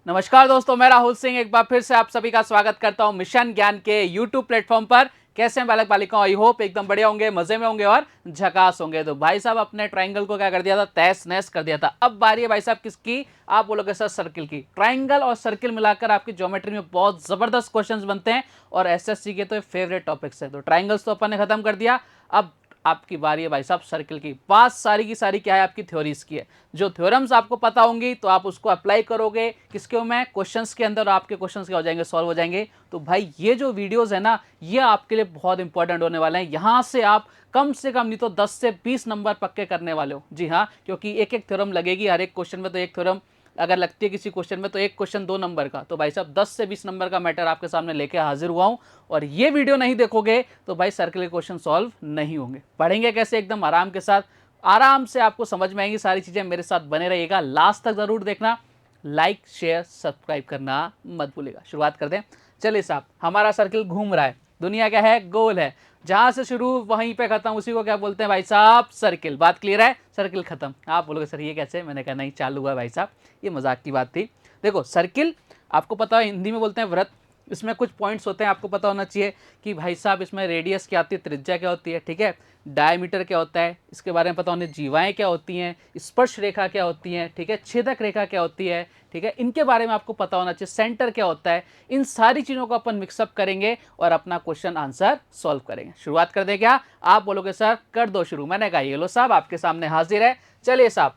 नमस्कार दोस्तों, मैं राहुल सिंह एक बार फिर से आप सभी का स्वागत करता हूं मिशन ज्ञान के यूट्यूब प्लेटफॉर्म पर। कैसे हैं बालक बालिकाओं? आई होप एकदम बढ़िया होंगे, मजे में होंगे और झकास होंगे। तो भाई साहब अपने ट्रायंगल को क्या कर दिया था, तहस नहस कर दिया था। अब बारी है भाई साहब किसकी? आप बोलोगे सर सर्किल की। ट्रायंगल और सर्किल मिलाकर आपकी ज्योमेट्री में बहुत जबरदस्त क्वेश्चंस बनते हैं और एसएससी के तो फेवरेट टॉपिक्स है। तो ट्रायंगल्स तो अपन ने खत्म कर दिया, अब आपकी बारी है भाई साहब सर्किल की। बात सारी की सारी क्या है, आपकी थ्योरीज की है। जो थ्योरम्स आपको पता होंगी तो आप उसको अप्लाई करोगे किसके में, क्वेश्चंस के अंदर। आपके क्वेश्चंस क्या हो जाएंगे, सॉल्व हो जाएंगे। तो भाई ये जो वीडियोस है ना, ये आपके लिए बहुत इंपॉर्टेंट होने वाले हैं। यहां से आप कम से कम नहीं तो 10 से 20 नंबर पक्के करने वाले हो। जी हाँ, क्योंकि एक एक थ्योरम लगेगी हर एक क्वेश्चन में। तो एक थ्योरम अगर लगती है किसी क्वेश्चन में तो एक क्वेश्चन 2 नंबर का, तो भाई साहब 10 से 20 नंबर का मैटर आपके सामने लेके हाजिर हुआ हूं। और ये वीडियो नहीं देखोगे तो भाई सर्किल के क्वेश्चन सॉल्व नहीं होंगे। पढ़ेंगे कैसे? एकदम आराम के साथ, आराम से आपको समझ में आएंगी सारी चीजें। मेरे साथ बने रहिएगा, लास्ट तक जरूर देखना। लाइक शेयर सब्सक्राइब करना मत भूलिएगा। शुरुआत कर दें। चलिए साहब, हमारा सर्किल घूम रहा है, दुनिया क्या है, गोल है। जहां से शुरू वहीं पे खत्म, उसी को क्या बोलते हैं भाई साहब, सर्किल। बात क्लियर है? सर्किल खत्म। आप बोलोगे सर ये कैसे? मैंने कहा नहीं, चालू हुआ भाई साहब, ये मजाक की बात थी। देखो सर्किल आपको पता है, हिंदी में बोलते हैं वृत्त। इसमें कुछ पॉइंट्स होते हैं, आपको पता होना चाहिए कि भाई साहब इसमें रेडियस क्या होती है, त्रिज्या क्या होती है, ठीक है, डायमीटर क्या होता है, इसके बारे में पता होने, जीवाएं क्या होती हैं, स्पर्श रेखा क्या होती है, ठीक है, छेदक रेखा क्या होती है, ठीक है, इनके बारे में आपको पता होना चाहिए। सेंटर क्या होता है, इन सारी चीजों को अपन मिक्सअप करेंगे और अपना क्वेश्चन आंसर सॉल्व करेंगे। शुरुआत कर दे क्या? आप बोलोगे सर कर दो शुरू। मैंने कहा ये लो साहब आपके सामने हाजिर है। चलिए साहब,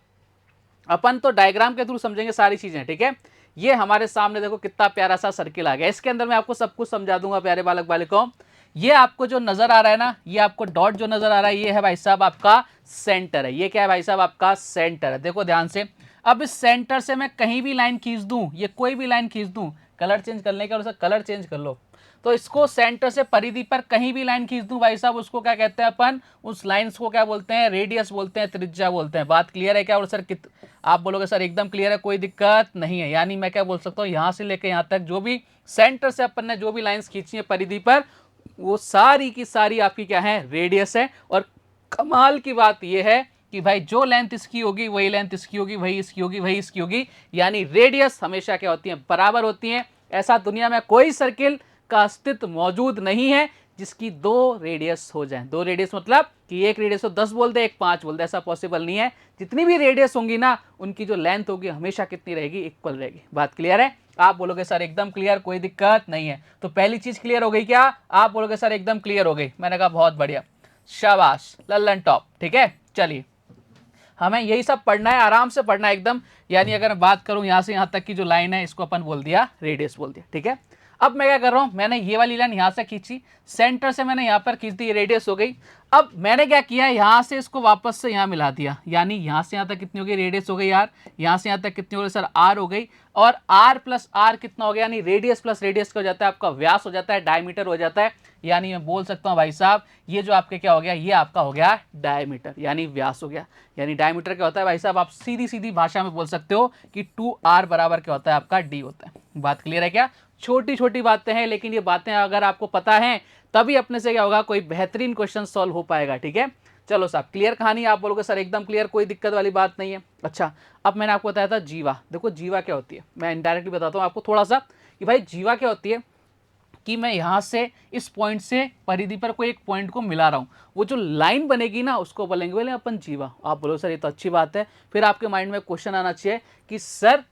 अपन तो डायग्राम के थ्रू समझेंगे सारी चीजें, ठीक है। ये हमारे सामने देखो कितना प्यारा सा सर्किल आ गया। इसके अंदर मैं आपको सब कुछ समझा दूंगा प्यारे बालक बालिकाओं। ये आपको जो नजर आ रहा है ना, ये आपको डॉट जो नजर आ रहा है, ये है भाई साहब आपका सेंटर है। ये क्या है भाई साहब? आपका सेंटर है। देखो ध्यान से, अब इस सेंटर से मैं कहीं भी लाइन खींच दूं, ये कोई भी लाइन खींच दूं, कलर चेंज करने का कलर चेंज कर लो। तो इसको सेंटर से परिधि पर कहीं भी लाइन खींच दूं भाई साहब, उसको क्या कहते हैं अपन? उस लाइंस को क्या बोलते हैं? रेडियस बोलते हैं, त्रिज्या बोलते हैं। बात क्लियर है क्या? और सर आप बोलोगे सर एकदम क्लियर है, कोई दिक्कत नहीं है। यानी मैं क्या बोल सकता हूँ, यहां से लेकर यहां तक जो भी सेंटर से अपन ने जो भी लाइंस खींची है परिधि पर, वो सारी की सारी आपकी क्या है? रेडियस है। और कमाल की बात यह है कि भाई जो लेंथ इसकी होगी वही लेंथ इसकी होगी, वही इसकी होगी, वही इसकी होगी। यानी रेडियस हमेशा क्या होती है? बराबर होती है। ऐसा दुनिया में कोई सर्किल का अस्तित्व मौजूद नहीं है जिसकी 2 रेडियस हो जाए। 2 रेडियस मतलब कि एक रेडियस को 10 बोल दे, एक 5 बोल दे, ऐसा पॉसिबल नहीं है। जितनी भी रेडियस होंगी ना, उनकी जो लेंथ होगी हमेशा कितनी रहेगी? इक्वल रहेगी। बात क्लियर है? आप बोलोगे सर एकदम क्लियर, कोई दिक्कत नहीं है। तो पहली चीज क्लियर हो गई क्या? आप बोलोगे सर एकदम क्लियर हो गई। मैंने कहा बहुत बढ़िया, शाबाश, लल्लन टॉप। ठीक है, चलिए हमें यही सब पढ़ना है, आराम से पढ़ना है एकदम। यानी अगर मैं बात करूं यहां से यहां तक की जो लाइन है, इसको अपन बोल दिया रेडियस बोल दिया, ठीक है। अब मैं क्या कर रहा हूं, मैंने ये वाली लाइन यहां से खींची, सेंटर से मैंने यहां पर खींच दी, रेडियस हो गई। अब मैंने क्या किया, यहां से इसको वापस से यहां मिला दिया। यानी यहां से यहां तक कितनी हो गई? रेडियस हो गई यार। यहां से यहां तक कितनी हो गई सर? आर हो गई। और आर प्लस आर कितना हो गया? यानी रेडियस प्लस रेडियस का हो जाता है आपका व्यास, हो जाता है डायमीटर हो जाता है। यानी मैं बोल सकता हूं भाई साहब, ये जो आपके क्या हो गया, ये आपका हो गया डायमीटर, यानी व्यास हो गया। यानी डायमीटर क्या होता है भाई साहब? आप सीधी सीधी भाषा में बोल सकते हो कि 2r बराबर क्या होता है? आपका d होता है। बात क्लियर है क्या? छोटी छोटी बातें हैं, लेकिन ये बातें अगर आपको पता है तभी अपने से क्या होगा, कोई बेहतरीन क्वेश्चन सॉल्व हो पाएगा, ठीक है। चलो साहब क्लियर कहानी। आप बोलोगे सर एकदम क्लियर, कोई दिक्कत वाली बात नहीं है। अच्छा, अब मैंने आपको बताया था जीवा। देखो जीवा क्या होती है, मैं इनडायरेक्टली बताता हूँ आपको थोड़ा सा कि भाई जीवा क्या होती है। कि मैं यहां से इस पॉइंट से परिधि पर कोई एक पॉइंट को मिला रहा हूं, वो जो लाइन बनेगी ना उसको बोलेंगे अपन जीवा। आप बोलो सर ये तो अच्छी बात है। फिर आपके माइंड में क्वेश्चन आना चाहिए कि सर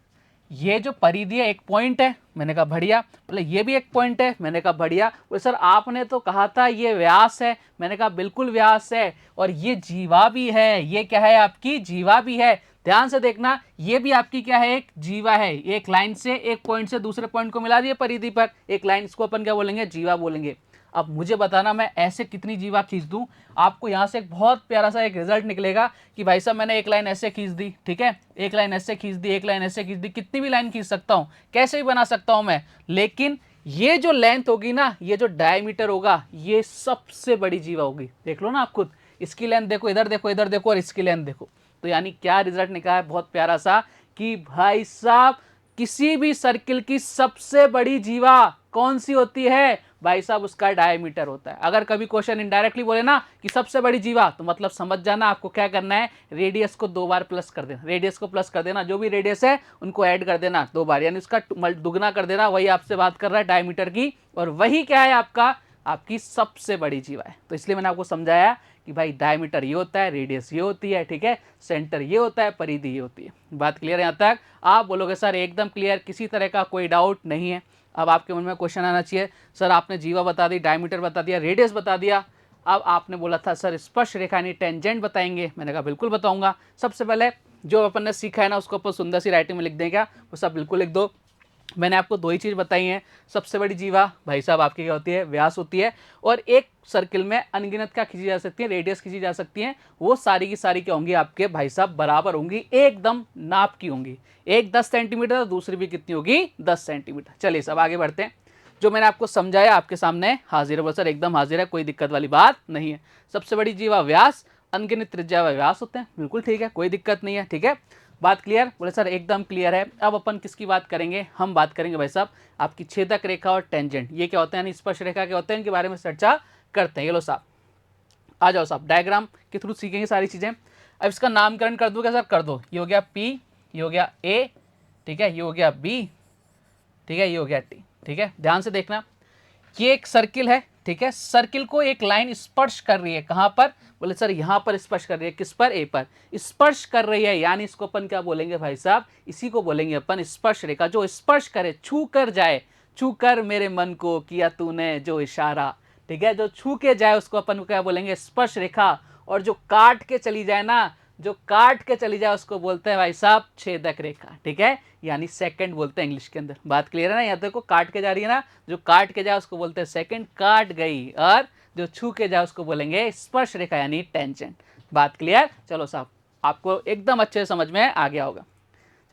ये जो परिधि है एक पॉइंट है। मैंने कहा बढ़िया। बोले ये भी एक पॉइंट है। मैंने कहा बढ़िया। बोले सर आपने तो कहा था ये व्यास है। मैंने कहा बिल्कुल व्यास है। और ये जीवा भी है। ये क्या है? आपकी जीवा भी है। ध्यान से देखना, ये भी आपकी क्या है? एक जीवा है। एक लाइन से एक पॉइंट से दूसरे पॉइंट को मिला दिए परिधि पर एक लाइन, इसको अपन क्या बोलेंगे? जीवा बोलेंगे। अब मुझे बताना मैं ऐसे कितनी जीवा खींच दूं, आपको यहां से एक बहुत प्यारा सा एक रिजल्ट निकलेगा कि भाई साहब मैंने एक लाइन ऐसे खींच दी, ठीक है, एक लाइन ऐसे खींच दी, एक लाइन ऐसे खींच दी, कितनी भी लाइन खींच सकता हूं, कैसे भी बना सकता हूं मैं। लेकिन ये जो लेंथ होगी ना, ये जो डायमीटर होगा, ये सबसे बड़ी जीवा होगी। देख लो ना आप खुद, इसकी लेंथ देखो, इधर देखो, इधर देखो, और इसकी लेंथ देखो। तो यानी क्या रिजल्ट निकला है बहुत प्यारा सा कि भाई साहब किसी भी सर्किल की सबसे बड़ी जीवा कौन सी होती है भाई साहब, उसका डायमीटर होता है। अगर कभी क्वेश्चन इनडायरेक्टली बोले ना कि सबसे बड़ी जीवा, तो मतलब समझ जाना आपको क्या करना है, रेडियस को 2 बार प्लस कर देना, रेडियस को प्लस कर देना, जो भी रेडियस है उनको ऐड कर देना 2 बार, यानी उसका दुगना कर देना। वही आपसे बात कर रहा है डायमीटर की, और वही क्या है आपका, आपकी सबसे बड़ी जीवा है। तो इसलिए मैंने आपको समझाया कि भाई डायमीटर ये होता है, रेडियस ये होती है, ठीक है, सेंटर ये होता है, परिधि ये होती है। बात क्लियर है यहाँ तक? आप बोलोगे सर एकदम क्लियर, किसी तरह का कोई डाउट नहीं है। अब आपके मन में क्वेश्चन आना चाहिए, सर आपने जीवा बता दी, डायमीटर बता दिया, रेडियस बता दिया, अब आपने बोला था सर स्पर्श रेखा यानी टेंजेंट बताएंगे। मैंने कहा बिल्कुल बताऊंगा। सबसे पहले जो अपन ने सीखा है ना उसको अपन सुंदर सी राइटिंग में लिख दें क्या, वो सब बिल्कुल लिख दो। मैंने आपको 2 ही चीज़ बताई हैं। सबसे बड़ी जीवा भाई साहब आपकी क्या होती है, व्यास होती है, और एक सर्किल में अनगिनत क्या खींची जा सकती है, रेडियस खींची जा सकती है। वो सारी की सारी क्या होंगी आपके भाई साहब, बराबर होंगी, एकदम नाप की होंगी। एक 10 सेंटीमीटर, दूसरी भी कितनी होगी, 10 सेंटीमीटर। चलिए सब आगे बढ़ते हैं। जो मैंने आपको समझाया आपके सामने हाजिर है। बोल सर एकदम हाजिर है, कोई दिक्कत वाली बात नहीं है। सबसे बड़ी जीवा व्यास, अनगिनत त्रिज्या व व्यास होते हैं, बिल्कुल ठीक है, कोई दिक्कत नहीं है, ठीक है। बात क्लियर? बोले सर एकदम क्लियर है। अब अपन किसकी बात करेंगे, हम बात करेंगे भाई साहब आपकी छेदक रेखा और टेंजेंट। ये क्या होते हैं, यानी स्पर्श रेखा क्या होते हैं, इनके बारे में चर्चा करते हैं। ये लो साहब, आ जाओ साहब, डायग्राम के थ्रू सीखेंगे सारी चीज़ें। अब इसका नामकरण कर दूँ क्या सर? कर दो। ये हो गया P, ये हो गया A, ठीक है, ये हो गया B, ठीक है, ये हो गया T, ठीक है। ध्यान से देखना, ये एक सर्किल है, ठीक है, सर्किल को एक लाइन स्पर्श कर रही है, कहाँ पर? बोले सर यहाँ पर स्पर्श कर रही है, किस पर? ए पर स्पर्श कर रही है, यानी इसको अपन क्या बोलेंगे भाई साहब, इसी को बोलेंगे अपन स्पर्श रेखा। जो स्पर्श करे, छू कर जाए, छू कर मेरे मन को किया तूने जो इशारा, ठीक है, जो छू के जाए उसको अपन क्या बोलेंगे, स्पर्श रेखा। और जो काट के चली जाए ना, जो काट के चली जाए उसको बोलते हैं भाई साहब छेदक रेखा, ठीक है, यानी सेकंड बोलते हैं इंग्लिश के अंदर। बात क्लियर है ना? यहाँ देखो काट के जा रही है ना, जो काट के जाए उसको बोलते हैं सेकंड, काट गई, और जो छू के जाए उसको बोलेंगे स्पर्श रेखा यानी टेंजेंट। बात क्लियर? चलो साहब आपको एकदम अच्छे से समझ में आ गया होगा।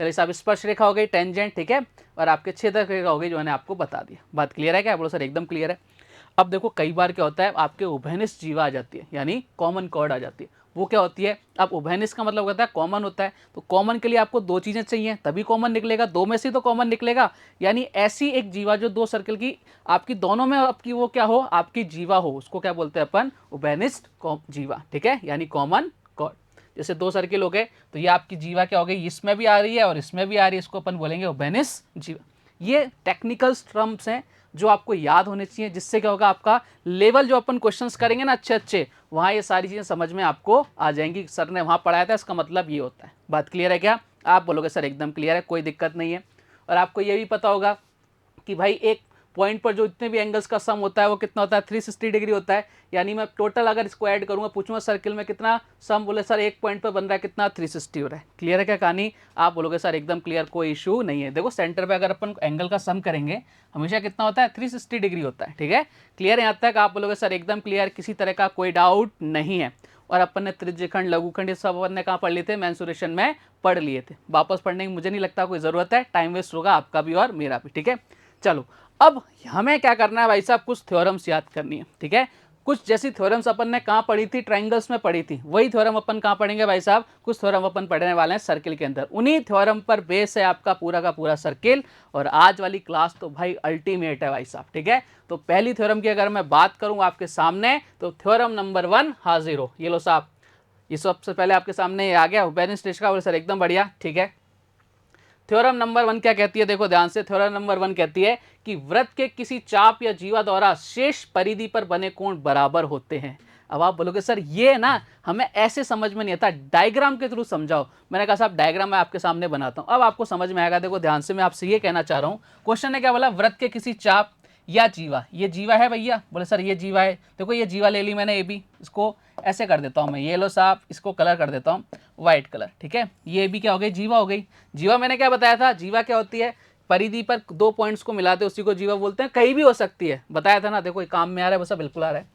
चलिए साहब, स्पर्श रेखा हो गई, टेंजेंट, ठीक है, और आपके छेदक रेखा हो गई जो मैंने आपको बता दिया। बात क्लियर है क्या? बोलो सर एकदम क्लियर है। अब देखो कई बार क्या होता है, आपके उभयनिष्ठ जीवा आ जाती है, यानी कॉमन कॉर्ड आ जाती है। वो क्या होती है? अब उभयनिष्ठ का मतलब होता है कॉमन होता है, तो कॉमन के लिए आपको 2 चीज़ें चाहिए, तभी कॉमन निकलेगा, 2 में से तो कॉमन निकलेगा। यानी ऐसी एक जीवा जो 2 सर्किल की आपकी दोनों में आपकी वो क्या हो, आपकी जीवा हो, उसको क्या बोलते हैं अपन, उभयनिष्ठ जीवा, ठीक है, यानी कॉमन कॉर्ड। जैसे 2 सर्किल हो गए, तो ये आपकी जीवा क्या हो गई, इसमें भी आ रही है और इसमें भी आ रही है, इसको अपन बोलेंगे उभयनिष्ठ जीवा। ये टेक्निकल टर्म्स हैं जो आपको याद होने चाहिए, जिससे क्या होगा, आपका लेवल जो अपन क्वेश्चंस करेंगे ना अच्छे अच्छे, वहाँ ये सारी चीज़ें समझ में आपको आ जाएंगी। सर ने वहाँ पढ़ाया था, इसका मतलब ये होता है। बात क्लियर है क्या? आप बोलोगे सर एकदम क्लियर है, कोई दिक्कत नहीं है। और आपको ये भी पता होगा कि भाई एक पॉइंट पर जो इतने भी एंगल्स का सम होता है वो कितना होता है, 360 डिग्री होता है। यानी मैं टोटल अगर इसको ऐड करूंगा, पूछूंगा सर्किल में कितना सम, बोले सर एक पॉइंट पर बन रहा है कितना, 360 हो रहा है। क्लियर है क्या कहानी? आप बोलोगे सर एकदम क्लियर, कोई इशू नहीं है। देखो सेंटर पे अगर अपन एंगल का सम करेंगे हमेशा कितना होता है, 360 डिग्री होता है, ठीक है। क्लियर है यहाँ तक? आप बोलोगे सर एकदम क्लियर, किसी तरह का कोई डाउट नहीं है। और अपन ने त्रिज्यखंड, लघुखंड, ये सब अपन ने कहाँ पढ़ लिए थे, मेंसुरेशन में पढ़ लिए थे। वापस पढ़ने की मुझे नहीं लगता कोई ज़रूरत है, टाइम वेस्ट होगा आपका भी और मेरा भी, ठीक है। चलो अब हमें क्या करना है भाई साहब, कुछ थ्योरम्स याद करनी है, ठीक है। कुछ जैसी थ्योरम्स अपन ने कहाँ पढ़ी थी, ट्रायंगल्स में पढ़ी थी, वही थ्योरम अपन कहाँ पढ़ेंगे भाई साहब, कुछ थ्योरम अपन पढ़ने वाले हैं सर्किल के अंदर। उन्हीं थ्योरम पर बेस है आपका पूरा का पूरा सर्किल। और आज वाली क्लास तो भाई अल्टीमेट है भाई साहब, ठीक है। तो पहली थ्योरम की अगर मैं बात करूँ आपके सामने, तो थ्योरम नंबर 1 हाजिर हो। ये लो साहब, ये सबसे पहले आपके सामने आ गया, उभयनिष्ठ रेखा। बोले सर एकदम बढ़िया, ठीक है। थ्योरम नंबर 1 क्या कहती है, देखो ध्यान से। थ्योरम नंबर 1 कहती है कि वृत्त के किसी चाप या जीवा द्वारा शेष परिधि पर बने कोण बराबर होते हैं। अब आप बोलोगे सर ये ना हमें ऐसे समझ में नहीं आता, डायग्राम के थ्रू समझाओ। मैंने कहा साहब डायग्राम मैं आपके सामने बनाता हूं, अब आपको समझ में आएगा। देखो ध्यान से, मैं आपसे ये कहना चाह रहा हूं, क्वेश्चन ने क्या बोला, वृत्त के किसी चाप या जीवा, ये जीवा है भैया, बोले सर ये जीवा है। देखो ये जीवा ले ली मैंने, ए बी, इसको ऐसे कर देता हूँ मैं, ये लो साहब, इसको कलर कर देता हूँ व्हाइट कलर, ठीक है। ये भी क्या हो गई, जीवा हो गई। जीवा मैंने क्या बताया था, जीवा क्या होती है, परिधि पर 2 पॉइंट्स को मिलाते उसी को जीवा बोलते हैं, कहीं भी हो सकती है, बताया था ना। देखो काम में आ रहा है, बस बिल्कुल आ रहा है।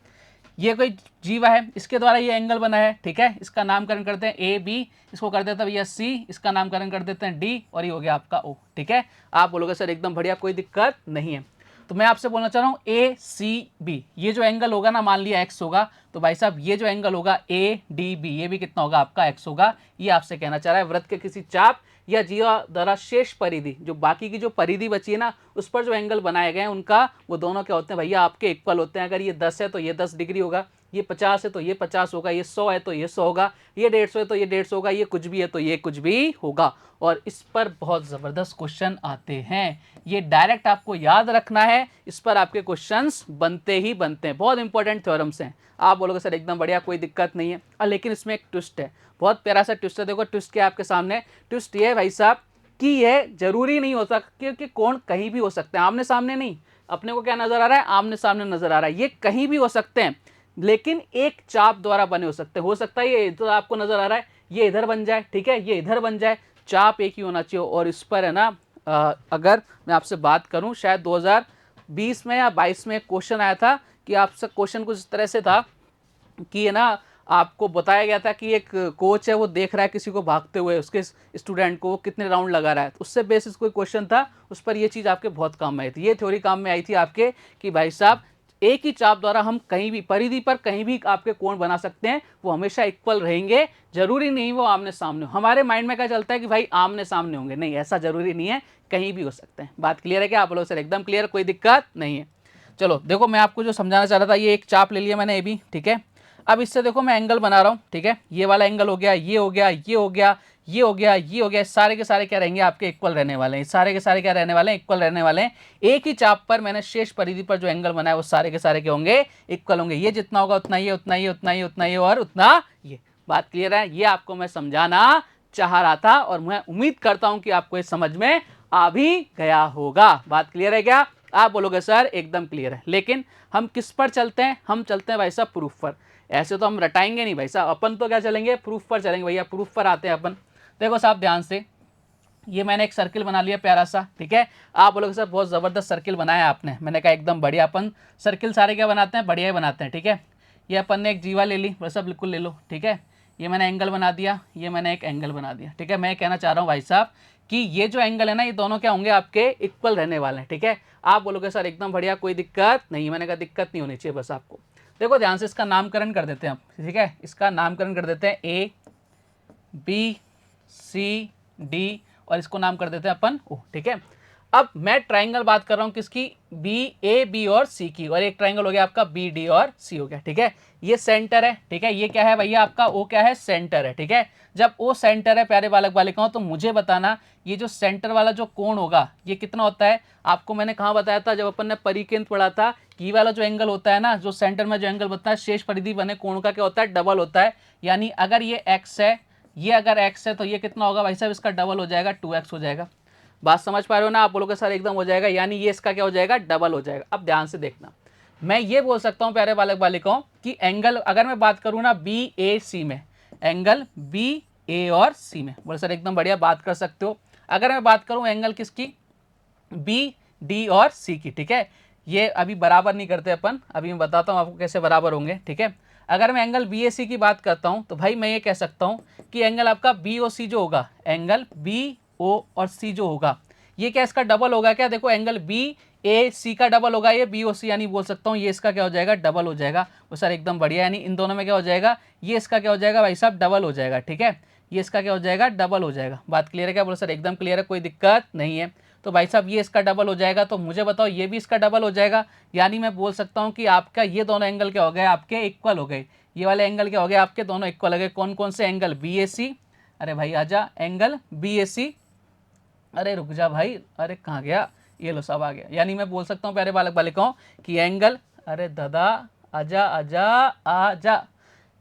ये कोई जीवा है, इसके द्वारा ये एंगल बना है, ठीक है। इसका नामकरण करते हैं ए बी, इसको कर देते हैं भैया सी, इसका नामकरण कर देते हैं डी, और ये हो गया आपका ओ, ठीक है। आप बोलोगे सर एकदम बढ़िया, कोई दिक्कत नहीं है। तो मैं आपसे बोलना चाह रहा हूँ ए सी बी, ये जो एंगल होगा ना, मान लिया एक्स होगा, तो भाई साहब ये जो एंगल होगा ए डी बी, ये भी कितना होगा आपका एक्स होगा। ये आपसे कहना चाह रहा है वृत्त के किसी चाप या जीवा द्वारा शेष परिधि, जो बाकी की जो परिधि बची है ना, उस पर जो एंगल बनाए गए हैं उनका, वो दोनों क्या होते हैं भैया, आपके इक्वल होते हैं। अगर ये 10 है तो ये 10 डिग्री होगा, ये 50 है तो ये 50 होगा, ये 100 है तो ये 100 होगा, ये 150 है तो ये 150 होगा, ये कुछ भी है तो ये कुछ भी होगा। और इस पर बहुत ज़बरदस्त क्वेश्चन आते हैं, ये डायरेक्ट आपको याद रखना है, इस पर आपके क्वेश्चंस बनते ही बनते हैं। बहुत इंपॉर्टेंट थ्योरम्स हैं। आप बोलोगे सर एकदम बढ़िया, कोई दिक्कत नहीं है, लेकिन इसमें एक ट्विस्ट है, बहुत प्यारा सा ट्विस्ट है। देखो ट्विस्ट क्या है आपके सामने, ट्विस्ट ये है भाई साहब कि यह जरूरी नहीं होता, क्योंकि कोण कहीं भी हो सकते हैं, आमने सामने नहीं। अपने को क्या नजर आ रहा है, आमने सामने नजर आ रहा है, ये कहीं भी हो सकते हैं, लेकिन एक चाप द्वारा बने हो सकते हैं। हो सकता है ये इधर आपको नजर आ रहा है, ये इधर बन जाए, ठीक है, ये इधर बन जाए, चाप एक ही होना चाहिए। और इस पर है ना, अगर मैं आपसे बात करूं, शायद 2020 में या 22 में एक क्वेश्चन आया था कि आपसे क्वेश्चन कुछ इस तरह से था कि है ना, आपको बताया गया था कि एक कोच है, वो देख रहा है किसी को भागते हुए, उसके स्टूडेंट को वो कितने राउंड लगा रहा है, तो उससे बेसिस कोई क्वेश्चन था, उस पर ये चीज़ आपके बहुत काम में आई थी, ये थ्योरी काम में आई थी आपके कि भाई साहब एक ही चाप द्वारा हम कहीं भी परिधि पर कहीं भी आपके कोण बना सकते हैं, वो हमेशा इक्वल रहेंगे, जरूरी नहीं वो आमने सामने हो। हमारे माइंड में क्या चलता है कि भाई आमने सामने होंगे, नहीं, ऐसा जरूरी नहीं है, कहीं भी हो सकते हैं। बात क्लियर है क्या आप लोग? सर एकदम क्लियर, कोई दिक्कत नहीं है। चलो देखो, मैं आपको जो समझाना चाह रहा था, ये एक चाप ले लिया मैंने ये भी, ठीक है। अब इससे देखो मैं एंगल बना रहा हूँ, ठीक है, ये वाला एंगल हो गया, ये हो गया, ये हो गया, ये हो गया, ये हो गया, सारे के सारे क्या रहेंगे आपके इक्वल रहने वाले हैं, सारे के सारे क्या रहने वाले हैं, इक्वल रहने वाले हैं। एक ही चाप पर मैंने शेष परिधि पर जो एंगल बनाया वो सारे के सारे क्या होंगे, इक्वल होंगे। ये जितना होगा उतना ये, उतना ये, उतना ये, उतना ये और उतना ये। बात क्लियर है? ये आपको मैं समझाना चाह रहा था और मैं उम्मीद करता हूं कि आपको ये समझ में आ भी गया होगा। बात क्लियर है क्या? आप बोलोगे सर एकदम क्लियर है, लेकिन हम किस पर चलते हैं? हम चलते हैं भाई साहब प्रूफ पर। ऐसे तो हम रटाएंगे नहीं भाई साहब, अपन तो क्या चलेंगे, प्रूफ पर चलेंगे भैया, प्रूफ पर आते हैं अपन। देखो साहब ध्यान से, ये मैंने एक सर्किल बना लिया प्यारा सा, ठीक है। आप बोलोगे सर बहुत ज़बरदस्त सर्किल बनाया आपने, मैंने कहा एकदम बढ़िया। अपन सर्किल सारे क्या बनाते हैं, बढ़िया ही बनाते हैं, ठीक है। ये अपन ने एक जीवा ले ली, वैसा बिल्कुल ले लो, ठीक है। ये मैंने एंगल बना दिया, ये मैंने एक एंगल बना दिया, ठीक है। मैं कहना चाह रहा हूँ भाई साहब कि ये जो एंगल है ना, ये दोनों क्या होंगे आपके इक्वल रहने वाले हैं, ठीक है। आप बोलोगे सर एकदम बढ़िया, कोई दिक्कत नहीं, मैंने कहा दिक्कत नहीं होनी चाहिए बस आपको। देखो ध्यान से, इसका नामकरण कर देते हैं आप, ठीक है। इसका नामकरण कर देते हैं ए बी सी डी और इसको नाम कर देते हैं अपन ओ, ठीक है। अब मैं ट्राइंगल बात कर रहा हूं किसकी, बी, ए, बी और सी की, और एक ट्राइंगल हो गया आपका बी, डी और सी हो गया, ठीक है। ये सेंटर है, ठीक है। ये क्या है भैया आपका ओ, क्या है, सेंटर है, ठीक है। जब ओ सेंटर है प्यारे बालक बालिकाओं, तो मुझे बताना ये जो सेंटर वाला जो कोण होगा ये कितना होता है। आपको मैंने कहाँ बताया था, जब अपन ने परिकेंद्र पढ़ा था, ये वाला जो एंगल होता है ना, जो सेंटर में जो एंगल बनता है शेष परिधि बने कोण का क्या होता है, डबल होता है। यानी अगर ये एक्स है, ये अगर x है, तो ये कितना होगा भाई साहब, इसका डबल हो जाएगा, 2x हो जाएगा। बात समझ पा रहे हो ना? आप बोलोगे सर एकदम हो जाएगा, यानी ये इसका क्या हो जाएगा, डबल हो जाएगा। अब ध्यान से देखना, मैं ये बोल सकता हूँ प्यारे बालक बालिकाओं कि एंगल अगर मैं बात करूँ ना बी ए सी में, एंगल बी ए और सी में, बोले सर एकदम बढ़िया, बात कर सकते हो। अगर मैं बात करूँ एंगल किसकी, बी डी और सी की, ठीक है। ये अभी बराबर नहीं करते अपन, अभी मैं बताता हूँ आपको कैसे बराबर होंगे, ठीक है। अगर मैं एंगल बी ए सी की बात करता हूँ, तो भाई मैं ये कह सकता हूँ कि एंगल आपका बी ओ सी जो होगा, एंगल बी ओ और सी जो होगा, ये क्या इसका डबल होगा क्या? देखो एंगल बी ए सी का डबल होगा ये बी ओ सी, यानी बोल सकता हूँ ये इसका क्या हो जाएगा, डबल हो जाएगा। वो सर एकदम बढ़िया, यानी इन दोनों में क्या हो जाएगा, ये इसका क्या हो जाएगा भाई साहब, डबल हो जाएगा, ठीक है। ये इसका क्या हो जाएगा, डबल हो जाएगा। बात क्लियर है क्या? बोलो सर एकदम क्लियर है, कोई दिक्कत नहीं है। तो भाई साहब ये इसका डबल हो जाएगा, तो मुझे बताओ ये भी इसका डबल हो जाएगा, यानी मैं बोल सकता हूँ कि आपका ये दोनों एंगल क्या हो गए, आपके इक्वल हो गए। ये वाले एंगल क्या हो गए आपके, दोनों इक्वल हो गए। कौन कौन से एंगल, बी ए सी, अरे भाई आजा, एंगल बी ए सी, अरे रुक जा भाई, अरे कहाँ गया, ये लो सब आ गया। यानी मैं बोल सकता हूँ प्यारे बालक बालिकाओं कि एंगल, अरे दादा आजा आजा आजा,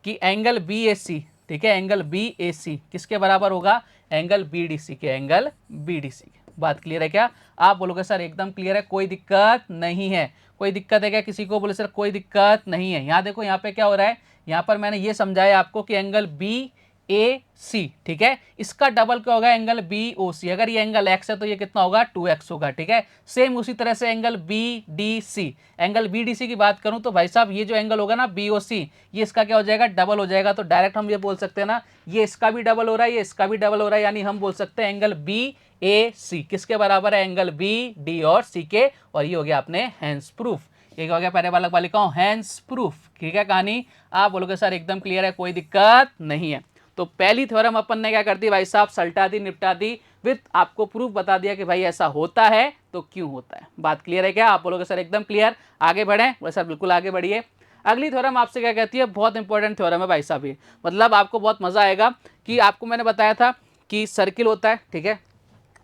कि एंगल बी ए सी, ठीक है, एंगल बी ए सी किसके बराबर होगा, एंगल बी डी सी के, एंगल बी डी सी के। बात क्लियर है क्या? आप बोलोगे सर एकदम क्लियर है, कोई दिक्कत नहीं है। कोई दिक्कत है क्या किसी को? बोले सर कोई दिक्कत नहीं है। यहाँ देखो, यहाँ पे क्या हो रहा है, यहाँ पर मैंने ये समझाया आपको कि एंगल बी ए सी, ठीक है, इसका डबल क्या होगा, एंगल बी ओ सी। अगर ये एंगल एक्स है तो ये कितना होगा, 2x होगा, ठीक है। सेम उसी तरह से angle B D C, angle B D C की बात करूं तो भाई साहब ये जो एंगल होगा ना बी ओ सी, ये इसका क्या हो जाएगा, डबल हो जाएगा। तो डायरेक्ट हम ये बोल सकते हैं ना, ये इसका भी डबल हो रहा है, ये इसका भी डबल हो रहा है, यानी हम बोल सकते हैं एंगल बी ए सी किसके बराबर है, एंगल बी डी और सी के। और ये हो गया अपने हैंस प्रूफ, एक हो गया प्यारे बालक बालिकाओं हैंस प्रूफ, ठीक है। कहानी आप बोलोगे सर एकदम क्लियर है, कोई दिक्कत नहीं है। तो पहली थ्योरम अपन ने क्या कर दी भाई साहब, सल्टा दी, निपटा दी। विथ आपको प्रूफ बता दिया कि भाई ऐसा होता है तो क्यों होता है। बात क्लियर है क्या? आप बोलोगे सर एकदम क्लियर, आगे बढ़ें? बोले सर बिल्कुल आगे बढ़िए। अगली थ्योरम आपसे क्या कहती है, बहुत इंपॉर्टेंट थ्योरम है भाई साहब ये, मतलब आपको बहुत मजा आएगा कि आपको मैंने बताया था कि सर्किल होता है, ठीक है,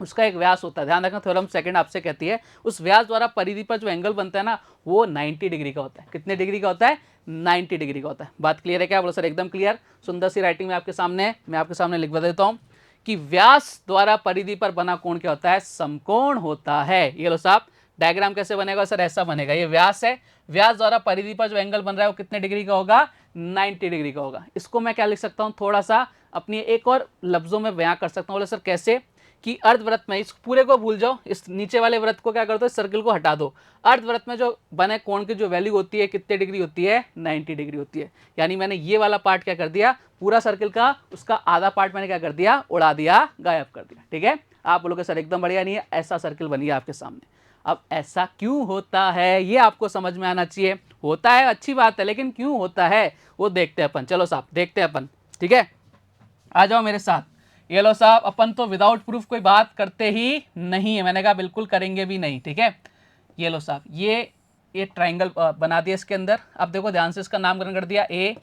उसका एक व्यास होता है। ध्यान रखना, थ्योरम सेकंड आपसे कहती है उस व्यास द्वारा परिधि पर जो एंगल बनता है ना वो 90 डिग्री का होता है। कितने डिग्री का होता है? 90 डिग्री का होता है। बात क्लियर है क्या? बोलो सर एकदम क्लियर। सुंदर सी राइटिंग में आपके सामने है, मैं आपके सामने लिख देता हूं कि व्यास द्वारा परिधि पर बना कोण क्या होता है? समकोण होता है। ये लो साहब, डायग्राम कैसे बनेगा सर? ऐसा बनेगा, ये व्यास है, व्यास द्वारा परिधि पर जो एंगल बन रहा है वो कितने डिग्री का होगा? 90 डिग्री का होगा। इसको मैं क्या लिख सकता हूं, थोड़ा सा अपनी एक और लफ्जों में बयां कर सकता हूं। बोले सर कैसे? कि अर्धवृत्त में, इस पूरे को भूल जाओ, इस नीचे वाले वृत्त को क्या कर दो, सर्किल को हटा दो। अर्धवृत्त में जो बने कोण की जो वैल्यू होती है कितने डिग्री होती है? 90 डिग्री होती है। यानी मैंने ये वाला पार्ट क्या कर दिया, पूरा सर्किल का उसका आधा पार्ट मैंने क्या कर दिया, उड़ा दिया, गायब कर दिया। ठीक है, आप बोलोगे सर एकदम बढ़िया नहीं है, ऐसा सर्किल बन गया आपके सामने। अब ऐसा क्यों होता है ये आपको समझ में आना चाहिए। होता है अच्छी बात है, लेकिन क्यों होता है वो देखते हैं अपन। चलो साहब देखते हैं अपन, ठीक है, आ जाओ मेरे साथ। ये लो साहब, अपन तो विदाउट प्रूफ कोई बात करते ही नहीं है, मैंने कहा बिल्कुल करेंगे भी नहीं। ठीक है, ये लो साहब, ये ट्राइंगल बना दिया इसके अंदर। अब देखो ध्यान से, इसका नामकरण कर दिया ए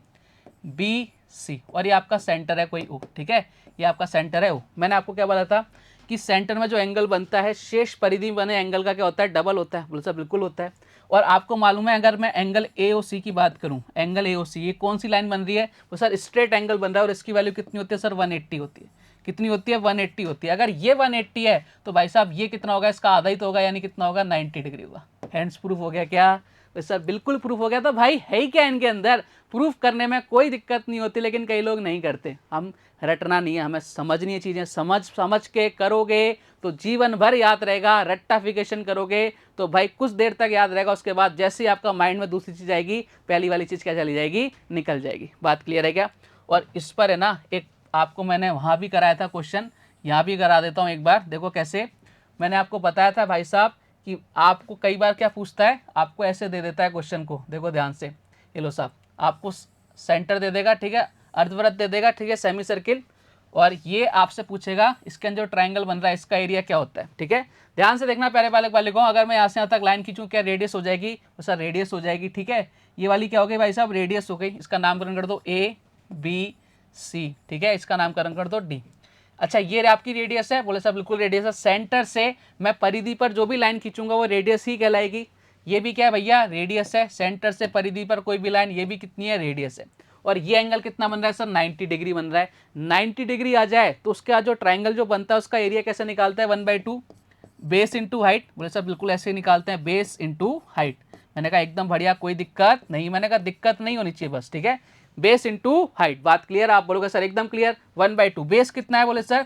बी सी, और ये आपका सेंटर है कोई ओ। ठीक है, ये आपका सेंटर है ओ। मैंने आपको क्या बोला था कि सेंटर में जो एंगल बनता है शेष परिधि में बने एंगल का क्या होता है? डबल होता है। बोलो सर बिल्कुल होता है। और आपको मालूम है, अगर मैं एंगल ए ओ सी की बात करूं, एंगल ए ओ सी, ये कौन सी लाइन बन रही है? वो सर स्ट्रेट एंगल बन रहा है, और इसकी वैल्यू कितनी होती है सर? 180 होती है। कितनी होती है? 180 होती है। अगर ये 180 है तो भाई साहब ये कितना होगा? इसका आधा ही तो होगा, यानी कितना होगा? 90 डिग्री होगा। हैंड्स प्रूफ हो गया क्या? तो सर बिल्कुल प्रूफ हो गया। तो भाई है ही क्या इनके अंदर? प्रूफ करने में कोई दिक्कत नहीं होती, लेकिन कई लोग नहीं करते। हम रटना नहीं है, हमें समझनी है चीज़ें। समझ के करोगे तो जीवन भर याद रहेगा। रट्टाफिकेशन करोगे तो भाई कुछ देर तक याद रहेगा, उसके बाद जैसे ही आपका माइंड में दूसरी चीज़ आएगी, पहली वाली चीज़ क्या चली जाएगी? निकल जाएगी। बात क्लियर है क्या? और इस पर है ना, एक आपको मैंने वहाँ भी कराया था क्वेश्चन, यहाँ भी करा देता हूँ एक बार। देखो कैसे, मैंने आपको बताया था भाई साहब कि आपको कई बार क्या पूछता है, आपको ऐसे दे देता है क्वेश्चन को। देखो ध्यान से, ये लो साहब, आपको सेंटर दे देगा, ठीक है, अर्धवृत्त दे देगा, ठीक है, सेमी सर्किल, और ये आपसे पूछेगा इसके अंदर जो ट्राइंगल बन रहा है इसका एरिया क्या होता है। ठीक है, ध्यान से देखना प्यारे बालक बालिकाओं। अगर मैं यहाँ से यहाँ तक लाइन खींचूँ, क्या रेडियस हो जाएगी? तो सर रेडियस हो जाएगी। ठीक है, ये वाली क्या हो गई भाई साहब? रेडियस हो गई। इसका नामकरण कर दो ए बी सी। ठीक है, इसका नामकरण कर दो डी। अच्छा, ये आपकी रेडियस है। बोले सर बिल्कुल रेडियस है। सेंटर से मैं परिधि पर जो भी लाइन खींचूंगा वो रेडियस ही कहलाएगी। ये भी क्या है भैया? रेडियस है। सेंटर से परिधि पर कोई भी लाइन, ये भी कितनी है? रेडियस है। और ये एंगल कितना बन रहा है सर? 90 डिग्री बन रहा है। 90 डिग्री आ जाए तो उसका जो ट्राइंगल जो बनता है उसका एरिया कैसे निकालता है? 1/2 बेस इंटू हाइट। बोले सर बिल्कुल ऐसे ही निकालते हैं, बेस इंटू हाइट। मैंने कहा एकदम बढ़िया, कोई दिक्कत नहीं। मैंने कहा दिक्कत नहीं होनी चाहिए बस। ठीक है, बेस इंटू हाइट। बात क्लियर? आप बोलोगे सर एकदम क्लियर। 1/2 बेस कितना है? बोले सर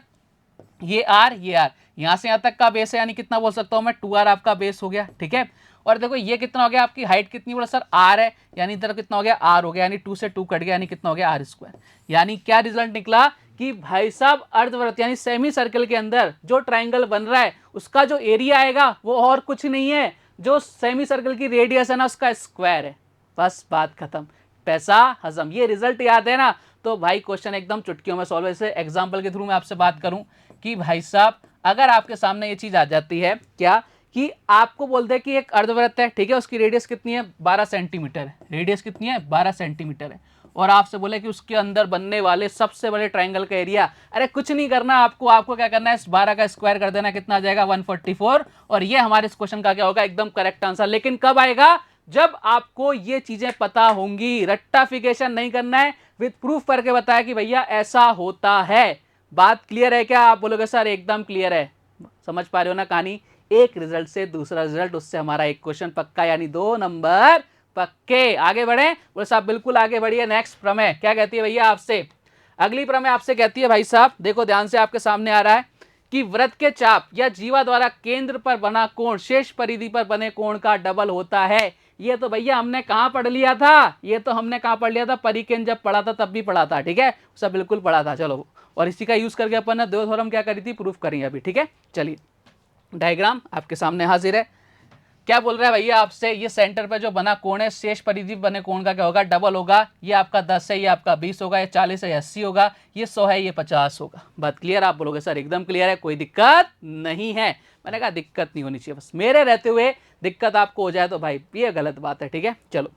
ये आर, ये आर, यहाँ से यहाँ तक का बेस है, यानी कितना बोल सकता हूँ मैं? 2r आपका बेस हो गया। ठीक है, और देखो ये कितना हो गया? आपकी हाइट कितनी? बोला सर r है, यानी इधर कितना हो गया? r हो गया, यानी 2 से 2 कट गया, यानी कितना हो गया? r²। यानी क्या रिजल्ट निकला कि भाई साहब अर्धवृत्त यानी सेमी सर्कल के अंदर जो ट्राइंगल बन रहा है उसका जो एरिया आएगा वो और कुछ नहीं है, जो सेमी सर्कल की रेडियस है ना उसका स्क्वायर है। बस बात खत्म, पैसा हजम। ये रिजल्ट याद है ना? तो भाई क्वेश्चन एकदम चुटकियों में सॉल्व। ऐसे एग्जाम्पल के थ्रू मैं आपसे बात करूं कि भाई साहब अगर आपके सामने ये चीज आ जाती है क्या, कि आपको बोलते हैं कि एक अर्धवृत्त है, ठीक है, उसकी रेडियस कितनी है? 12 सेंटीमीटर है। रेडियस कितनी है? 12 सेंटीमीटर है। और आपसे बोले कि उसके अंदर बनने वाले सबसे बड़े ट्राइंगल का एरिया, अरे कुछ नहीं करना आपको क्या करना है? इस 12 का स्क्वायर कर देना, कितना आ जाएगा? 144। और ये हमारे इस क्वेश्चन का क्या होगा? एकदम करेक्ट आंसर। लेकिन कब आएगा? जब आपको ये चीजें पता होंगी। रट्टाफिकेशन नहीं करना है, विद प्रूफ करके बताया कि भैया ऐसा होता है। बात क्लियर है क्या? आप बोलोगे सर एकदम क्लियर है। समझ पा रहे हो ना कहानी? एक रिजल्ट से दूसरा रिजल्ट, उससे हमारा एक क्वेश्चन पक्का, यानी 2 नंबर पक्के। आगे बढ़े? बोले साहब बिल्कुल आगे बढ़िए। नेक्स्ट प्रमेय क्या कहती है भैया आपसे? अगली प्रमेय आपसे कहती है भाई साहब, देखो ध्यान से, आपके सामने आ रहा है कि वृत्त के चाप या जीवा द्वारा केंद्र पर बना कोण शेष परिधि पर बने कोण का डबल होता है। ये तो भैया हमने कहाँ पढ़ लिया था? ये तो हमने कहाँ पढ़ लिया था? परिकेंद्र जब पढ़ा था तब भी पढ़ा था। ठीक है, सब बिल्कुल पढ़ा था। चलो, और इसी का यूज करके अपन ने 2 थ्योरम क्या करी थी? प्रूफ करी अभी। ठीक है, चलिए डायग्राम आपके सामने हाजिर है। क्या बोल रहा है भैया आपसे, ये सेंटर पे जो बना कोण है, शेष परिधि बने कोण का क्या होगा, डबल होगा। ये आपका 10 है, ये आपका 20 होगा, ये 40 है, ये 80 होगा, ये 100 है, ये 50 होगा। बात क्लियर? आप बोलोगे सर एकदम क्लियर है, कोई दिक्कत नहीं है। मैंने कहा दिक्कत नहीं होनी चाहिए, बस मेरे रहते हुए दिक्कत आपको हो जाए तो भाई ये गलत बात है, ठीक है। चलो,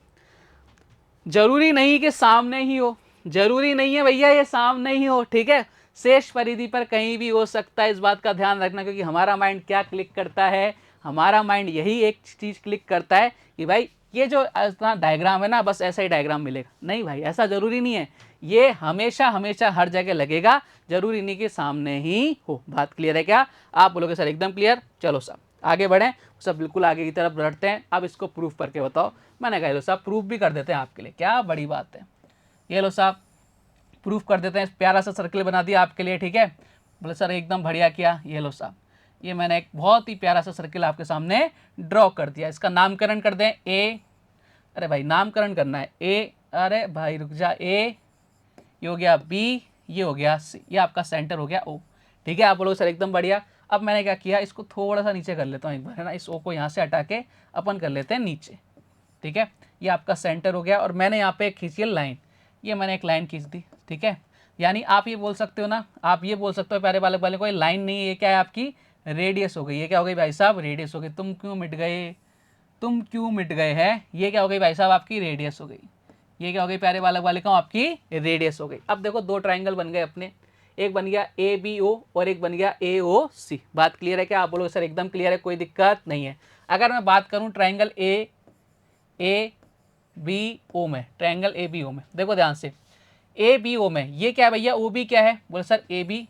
जरूरी नहीं कि सामने ही हो, जरूरी नहीं है भैया ये सामने ही हो, ठीक है। शेष परिधि पर कहीं भी हो सकता है, इस बात का ध्यान रखना, क्योंकि हमारा माइंड क्या क्लिक करता है, हमारा माइंड यही एक चीज क्लिक करता है कि भाई ये जो इतना डायग्राम है ना, बस ऐसा ही डायग्राम मिलेगा। नहीं भाई, ऐसा जरूरी नहीं है, ये हमेशा हमेशा हर जगह लगेगा, जरूरी नहीं कि सामने ही हो। बात क्लियर है क्या? आप बोलोगे सर एकदम क्लियर। चलो साहब आगे बढ़ें, सब बिल्कुल आगे की तरफ बढ़ते हैं। अब इसको प्रूफ करके बताओ। मैंने कहा लो साहब प्रूफ भी कर देते हैं आपके लिए, क्या बड़ी बात है। ये लो साहब प्रूफ कर देते हैं, प्यारा सा सर्कल बना दिया आपके लिए, ठीक है। बोले सर एकदम बढ़िया किया। ये लो साहब, ये मैंने एक बहुत ही प्यारा सा सर्कल आपके सामने ड्रॉ कर दिया। इसका नामकरण कर दें ए, अरे भाई नामकरण करना है ए, अरे भाई रुक जा, ए ये हो गया बी, ये हो गया सी, ये आपका सेंटर हो गया ओ, ठीक है। आप बोलोगे सर एकदम बढ़िया। अब मैंने क्या किया, इसको थोड़ा सा नीचे कर लेता हूँ एक बार, है ना। इस ओ को यहाँ से हटा के अपन कर लेते हैं नीचे, ठीक है। ये आपका सेंटर हो गया, और मैंने यहाँ पे खींची है लाइन, ये मैंने एक लाइन खींच दी, ठीक है। यानी आप ये बोल सकते हो ना, आप ये बोल सकते हो प्यारे बालक वाले, कोई लाइन नहीं है, ये क्या है आपकी रेडियस हो गई। ये क्या हो गई भाई साहब, रेडियस हो गई। तुम क्यों मिट गए, तुम क्यों मिट गए हैं, ये क्या हो गई भाई साहब आपकी रेडियस हो गई। ये क्या हो गई प्यारे बालक बालिकाओं, आपकी रेडियस हो गई। अब देखो दो ट्राइंगल बन गए अपने, एक बन गया ए बी ओ और एक बन गया ए ओ सी। बात क्लियर है क्या? आप बोलोगे सर एकदम क्लियर है, कोई दिक्कत नहीं है। अगर मैं बात करूं ट्राइंगल ए बी ओ में, ट्राइंगल ए बी ओ में देखो ध्यान से, ए बी ओ में ये क्या है भैया, ओ बी क्या है, बोले sir A B,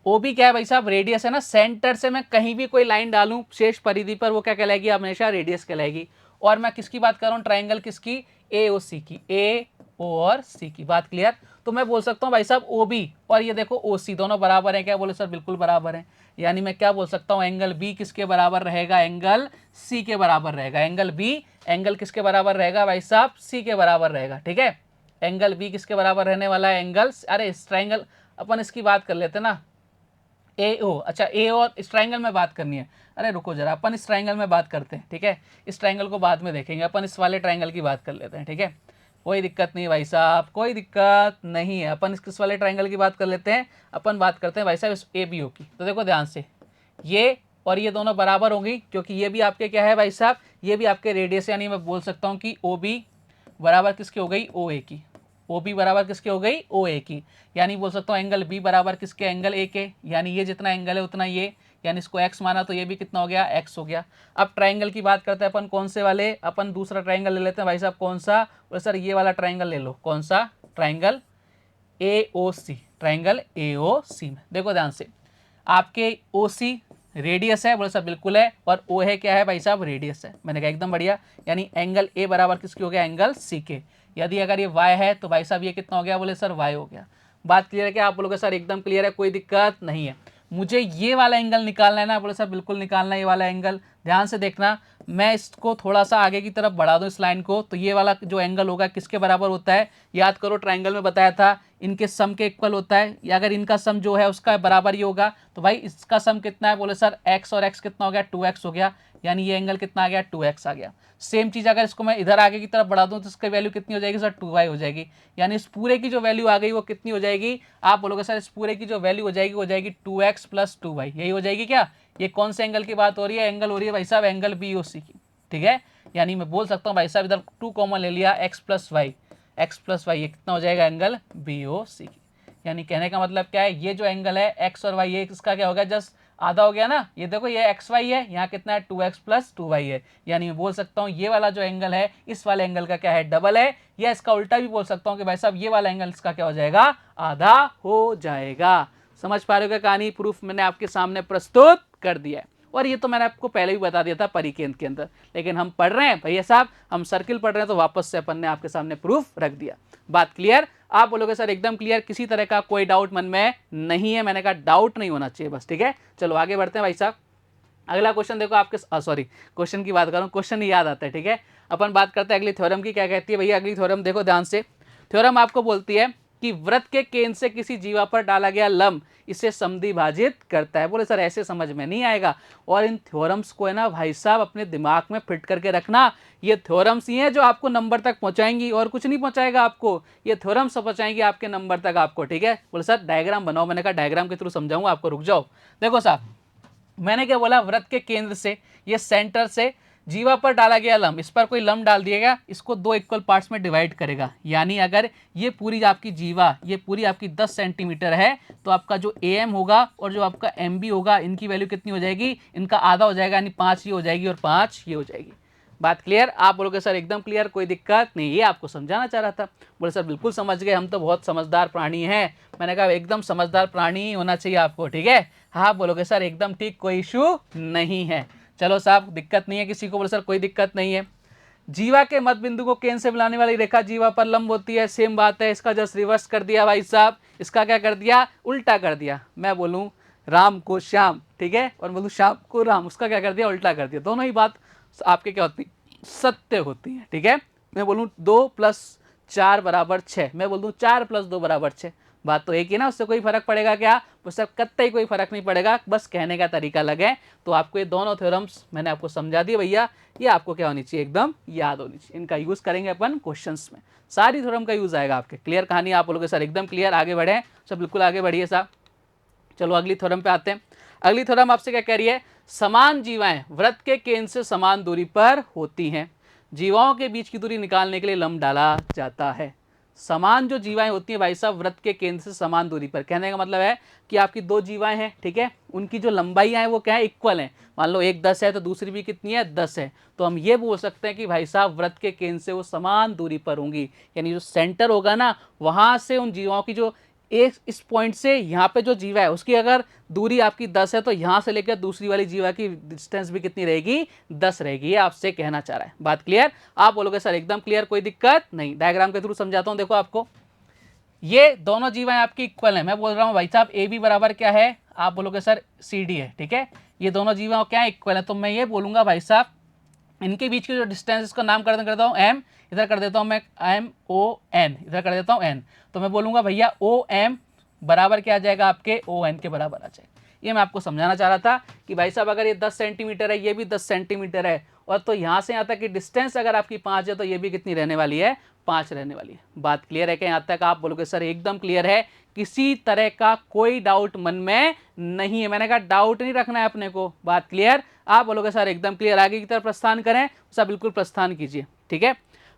O B क्या है भाई साहब, रेडियस है ना। सेंटर से मैं कहीं भी कोई लाइन डालूं शेष परिधि पर, वो क्या कहलाएगी, हमेशा रेडियस कहलाएगी। और मैं किसकी बात कर रहा हूँ, ट्राइंगल किसकी, ए ओ सी की, ए ओ और सी की। बात क्लियर? तो मैं बोल सकता हूँ भाई साहब ओ बी और ये देखो ओ सी दोनों बराबर है क्या, बोले सर बिल्कुल बराबर है। यानी मैं क्या बोल सकता हूँ, एंगल बी किसके बराबर रहेगा, एंगल सी के बराबर रहेगा। एंगल बी, एंगल किसके बराबर रहेगा भाई साहब, सी के बराबर रहेगा, ठीक है। एंगल बी किसके बराबर रहने वाला है, एंगल, अरे इस ट्राइंगल अपन इसकी बात कर लेते ना, ए ओ, अच्छा ए और इस ट्राइंगल में बात करनी है। अरे रुको जरा, अपन इस ट्राइंगल में बात करते हैं, ठीक है। इस ट्राइंगल को बाद में देखेंगे, अपन इस वाले ट्राइंगल की बात कर लेते हैं, ठीक है। कोई दिक्कत नहीं भाई साहब, कोई दिक्कत नहीं है। अपन इस वाले ट्राइंगल की बात कर लेते हैं। अपन बात करते हैं भाई साहब इस ए बी ओ की। तो देखो ध्यान से, ये और ये दोनों बराबर होंगी, क्योंकि ये भी आपके क्या है भाई साहब, ये भी आपके रेडियस, यानी मैं बोल सकता हूँ कि ओ बी बराबर किसकी हो गई, ओ ए की। ओ बी बराबर किसके हो गई, ओ ए की। यानी बोल सकता हूँ एंगल बी बराबर किसके, एंगल ए के। यानी ये जितना एंगल है उतना ये, यानी इसको एक्स माना तो ये भी कितना हो गया, एक्स हो गया। अब ट्राइंगल की बात करते हैं अपन, कौन से वाले, अपन दूसरा ट्राइंगल ले लेते हैं भाई साहब। कौन सा, बोले सर ये वाला ट्राइंगल ले लो। कौन सा, triangle A O C, triangle A ओ सी में देखो ध्यान से, आपके ओ सी रेडियस है, बोले सर बिल्कुल है, और ओ है क्या है भाई साहब, रेडियस है। मैंने कहा एकदम बढ़िया। यानी एंगल ए बराबर किसकी हो गया, एंगल सी के। यदि अगर ये y है तो भाई साहब ये कितना हो गया, बोले सर y हो गया। बात क्लियर है क्या? आप बोलोगे सर एकदम क्लियर है, कोई दिक्कत नहीं है। मुझे ये वाला एंगल निकालना है ना, बोले सर बिल्कुल निकालना है ये वाला एंगल। ध्यान से देखना, मैं इसको थोड़ा सा आगे की तरफ बढ़ा दूं इस लाइन को, तो ये वाला जो एंगल होगा किसके बराबर होता है, याद करो ट्राइंगल में बताया था इनके सम के इक्वल होता है, या अगर इनका सम जो है उसका बराबर ही होगा, तो भाई इसका सम कितना है, बोले सर x और x कितना हो गया, 2x हो गया। यानी ये एंगल कितना आ गया, 2x आ गया। सेम चीज़ अगर इसको मैं इधर आगे की तरफ बढ़ा दूं तो इसकी वैल्यू कितनी हो जाएगी सर, 2y हो जाएगी। यानी इस पूरे की जो वैल्यू आ गई वो कितनी हो जाएगी, आप बोलोगे सर इस पूरे की जो वैल्यू हो जाएगी वो जाएगी 2x + 2y। यही हो जाएगी क्या? ये कौन से एंगल की बात हो रही है, एंगल हो रही है भाई साहब एंगल बी ओ सी की, ठीक है। यानी मैं बोल सकता हूँ भाई साहब इधर 2 कॉमन ले लिया, x + y, ये कितना हो जाएगा, एंगल बी ओ सी की। यानी कहने का मतलब क्या है, ये जो एंगल है x और y, ये इसका क्या हो गया, जस्ट आधा हो गया ना। ये देखो ये एक्स वाई है, यहाँ कितना है 2x + 2y है। यानी मैं बोल सकता हूँ ये वाला जो एंगल है इस वाले एंगल का क्या है, डबल है। या इसका उल्टा भी बोल सकता हूँ कि भाई साहब ये वाला एंगल इसका क्या हो जाएगा, आधा हो जाएगा। समझ पा रहे हो क्या कहानी? प्रूफ मैंने आपके सामने प्रस्तुत कर दिया है, और ये तो मैंने आपको पहले भी बता दिया था परिकेंद्र के अंदर, लेकिन हम पढ़ रहे हैं भैया साहब, हम सर्किल पढ़ रहे हैं, तो वापस से अपन ने आपके सामने प्रूफ रख दिया। बात क्लियर? आप बोलोगे सर एकदम क्लियर, किसी तरह का कोई डाउट मन में नहीं है। मैंने कहा डाउट नहीं होना चाहिए बस, ठीक है। चलो आगे बढ़ते हैं भाई साहब। अगला क्वेश्चन देखो आपके, सॉरी क्वेश्चन की बात कर रहा हूँ, क्वेश्चन नहीं याद आता है, ठीक है। अपन बात करते हैं अगली थ्योरम की, क्या कहती है भैया अगली थ्योरम, देखो ध्यान से। थ्योरम आपको बोलती है कि वृत्त के केंद्र से किसी जीवा पर डाला गया लंब इसे समद्विभाजित करता है। बोले सर ऐसे समझ में नहीं आएगा। और इन थ्योरम्स को है ना भाई साहब अपने दिमाग में फिट करके रखना। ये थ्योरम्स ही हैं जो आपको नंबर तक पहुंचाएंगी और कुछ नहीं पहुंचाएगा आपको। ये थ्योरम्स पहुंचाएंगी आपके नंबर तक आपको, ठीक है। बोले सर डायग्राम बनाओ। मैंने कहा डायग्राम के थ्रू समझाऊंगा आपको, रुक जाओ। देखो साहब, मैंने क्या बोला, वृत्त के केंद्र से, ये सेंटर से जीवा पर डाला गया लंब, इस पर कोई लंब डाल दिएगा, इसको दो इक्वल पार्ट्स में डिवाइड करेगा। यानी अगर ये पूरी आपकी जीवा, ये पूरी आपकी 10 सेंटीमीटर है, तो आपका जो AM होगा और जो आपका MB होगा, इनकी वैल्यू कितनी हो जाएगी, इनका आधा हो जाएगा, यानी 5 ये हो जाएगी और 5 ये हो जाएगी। बात क्लियर? आप बोलोगे सर एकदम क्लियर, कोई दिक्कत नहीं। ये आपको समझाना चाह रहा था। बोले सर बिल्कुल समझ गए, हम तो बहुत समझदार प्राणी हैं। मैंने कहा एकदम समझदार प्राणी ही होना चाहिए आपको, ठीक है। हाँ बोलोगे सर एकदम ठीक, कोई इशू नहीं है। चलो साहब, दिक्कत नहीं है किसी को? बोले सर कोई दिक्कत नहीं है। जीवा के मध्य बिंदु को केंद्र से मिलाने वाली रेखा जीवा पर लंब होती है, सेम बात है। इसका जस्ट रिवर्स कर दिया भाई साहब, इसका क्या कर दिया, उल्टा कर दिया। मैं बोलूं राम को श्याम, ठीक है, और बोलूं श्याम को राम, उसका क्या कर दिया, उल्टा कर दिया। दोनों ही बात आपके क्या होती, सत्य होती है, ठीक है। मैं बोलूं 2 + 4 = 6, मैं बोल दूं 4 + 2 = 6, बात तो एक ही ना, उससे कोई फर्क पड़ेगा क्या? उससे कतई कोई फर्क नहीं पड़ेगा, बस कहने का तरीका अलग है। तो आपको ये दोनों थ्योरम्स मैंने आपको समझा दिए भैया, ये आपको क्या होनी चाहिए, एकदम याद होनी चाहिए। इनका यूज करेंगे अपन क्वेश्चंस में, सारी थ्योरम का यूज आएगा आपके। क्लियर कहानी? आप बोलोगे सर एकदम क्लियर, आगे बढ़े सब, बिल्कुल आगे बढ़िए साहब। चलो अगली थ्योरम पे आते हैं। अगली थ्योरम आपसे क्या कह रही है, समान जीवाएं वृत्त के केंद्र से समान दूरी पर होती हैं, जीवाओं के बीच की दूरी निकालने के लिए लंब डाला जाता है। समान जो जीवाएं होती हैं भाई साहब वृत्त के केंद्र से समान दूरी पर, कहने का मतलब है कि आपकी दो जीवाएं हैं, ठीक है, उनकी जो लंबाइयां हैं वो क्या है, इक्वल हैं। मान लो एक 10 है तो दूसरी भी कितनी है, 10 है। तो हम ये बोल सकते हैं कि भाई साहब वृत्त के केंद्र से वो समान दूरी पर होंगी, यानी जो सेंटर होगा ना, वहां से उन जीवाओं की जो एक इस पॉइंट से यहाँ पे जो जीवा है उसकी अगर दूरी आपकी 10 है, तो यहाँ से लेकर दूसरी वाली जीवा की डिस्टेंस भी कितनी रहेगी, 10 रहेगी। ये आपसे कहना चाह रहा है। बात क्लियर? आप बोलोगे सर एकदम क्लियर, कोई दिक्कत नहीं। डायग्राम के थ्रू समझाता हूँ। देखो आपको, ये दोनों जीवाएं आपकी इक्वल है। मैं बोल रहा हूँ भाई साहब AB बराबर क्या है, आप बोलोगे सर CD है, ठीक है। ये दोनों जीवा क्या है, इक्वल है। तो मैं ये बोलूंगा भाई साहब इनके बीच की जो डिस्टेंस, इसका नामकरण करता हूँ M, इधर कर देता हूँ मैं MON, इधर कर देता हूँ N। तो मैं बोलूँगा भैया OM बराबर क्या आ जाएगा, आपके ON के बराबर आ जाएगा। ये मैं आपको समझाना चाह रहा था कि भाई साहब अगर ये 10 सेंटीमीटर है, ये भी 10 सेंटीमीटर है, और तो यहाँ से यहाँ तक की डिस्टेंस अगर आपकी 5 है, तो ये भी कितनी रहने वाली है, 5 रहने वाली है। बात क्लियर है क्या यहाँ तक? आप बोलोगे सर एकदम क्लियर है, किसी तरह का कोई डाउट मन में नहीं है। मैंने कहा डाउट नहीं रखना है अपने को। बात क्लियर? आप बोलोगे सर एकदम क्लियर। आगे की तरफ प्रस्थान करें, सब बिल्कुल प्रस्थान कीजिए, ठीक है।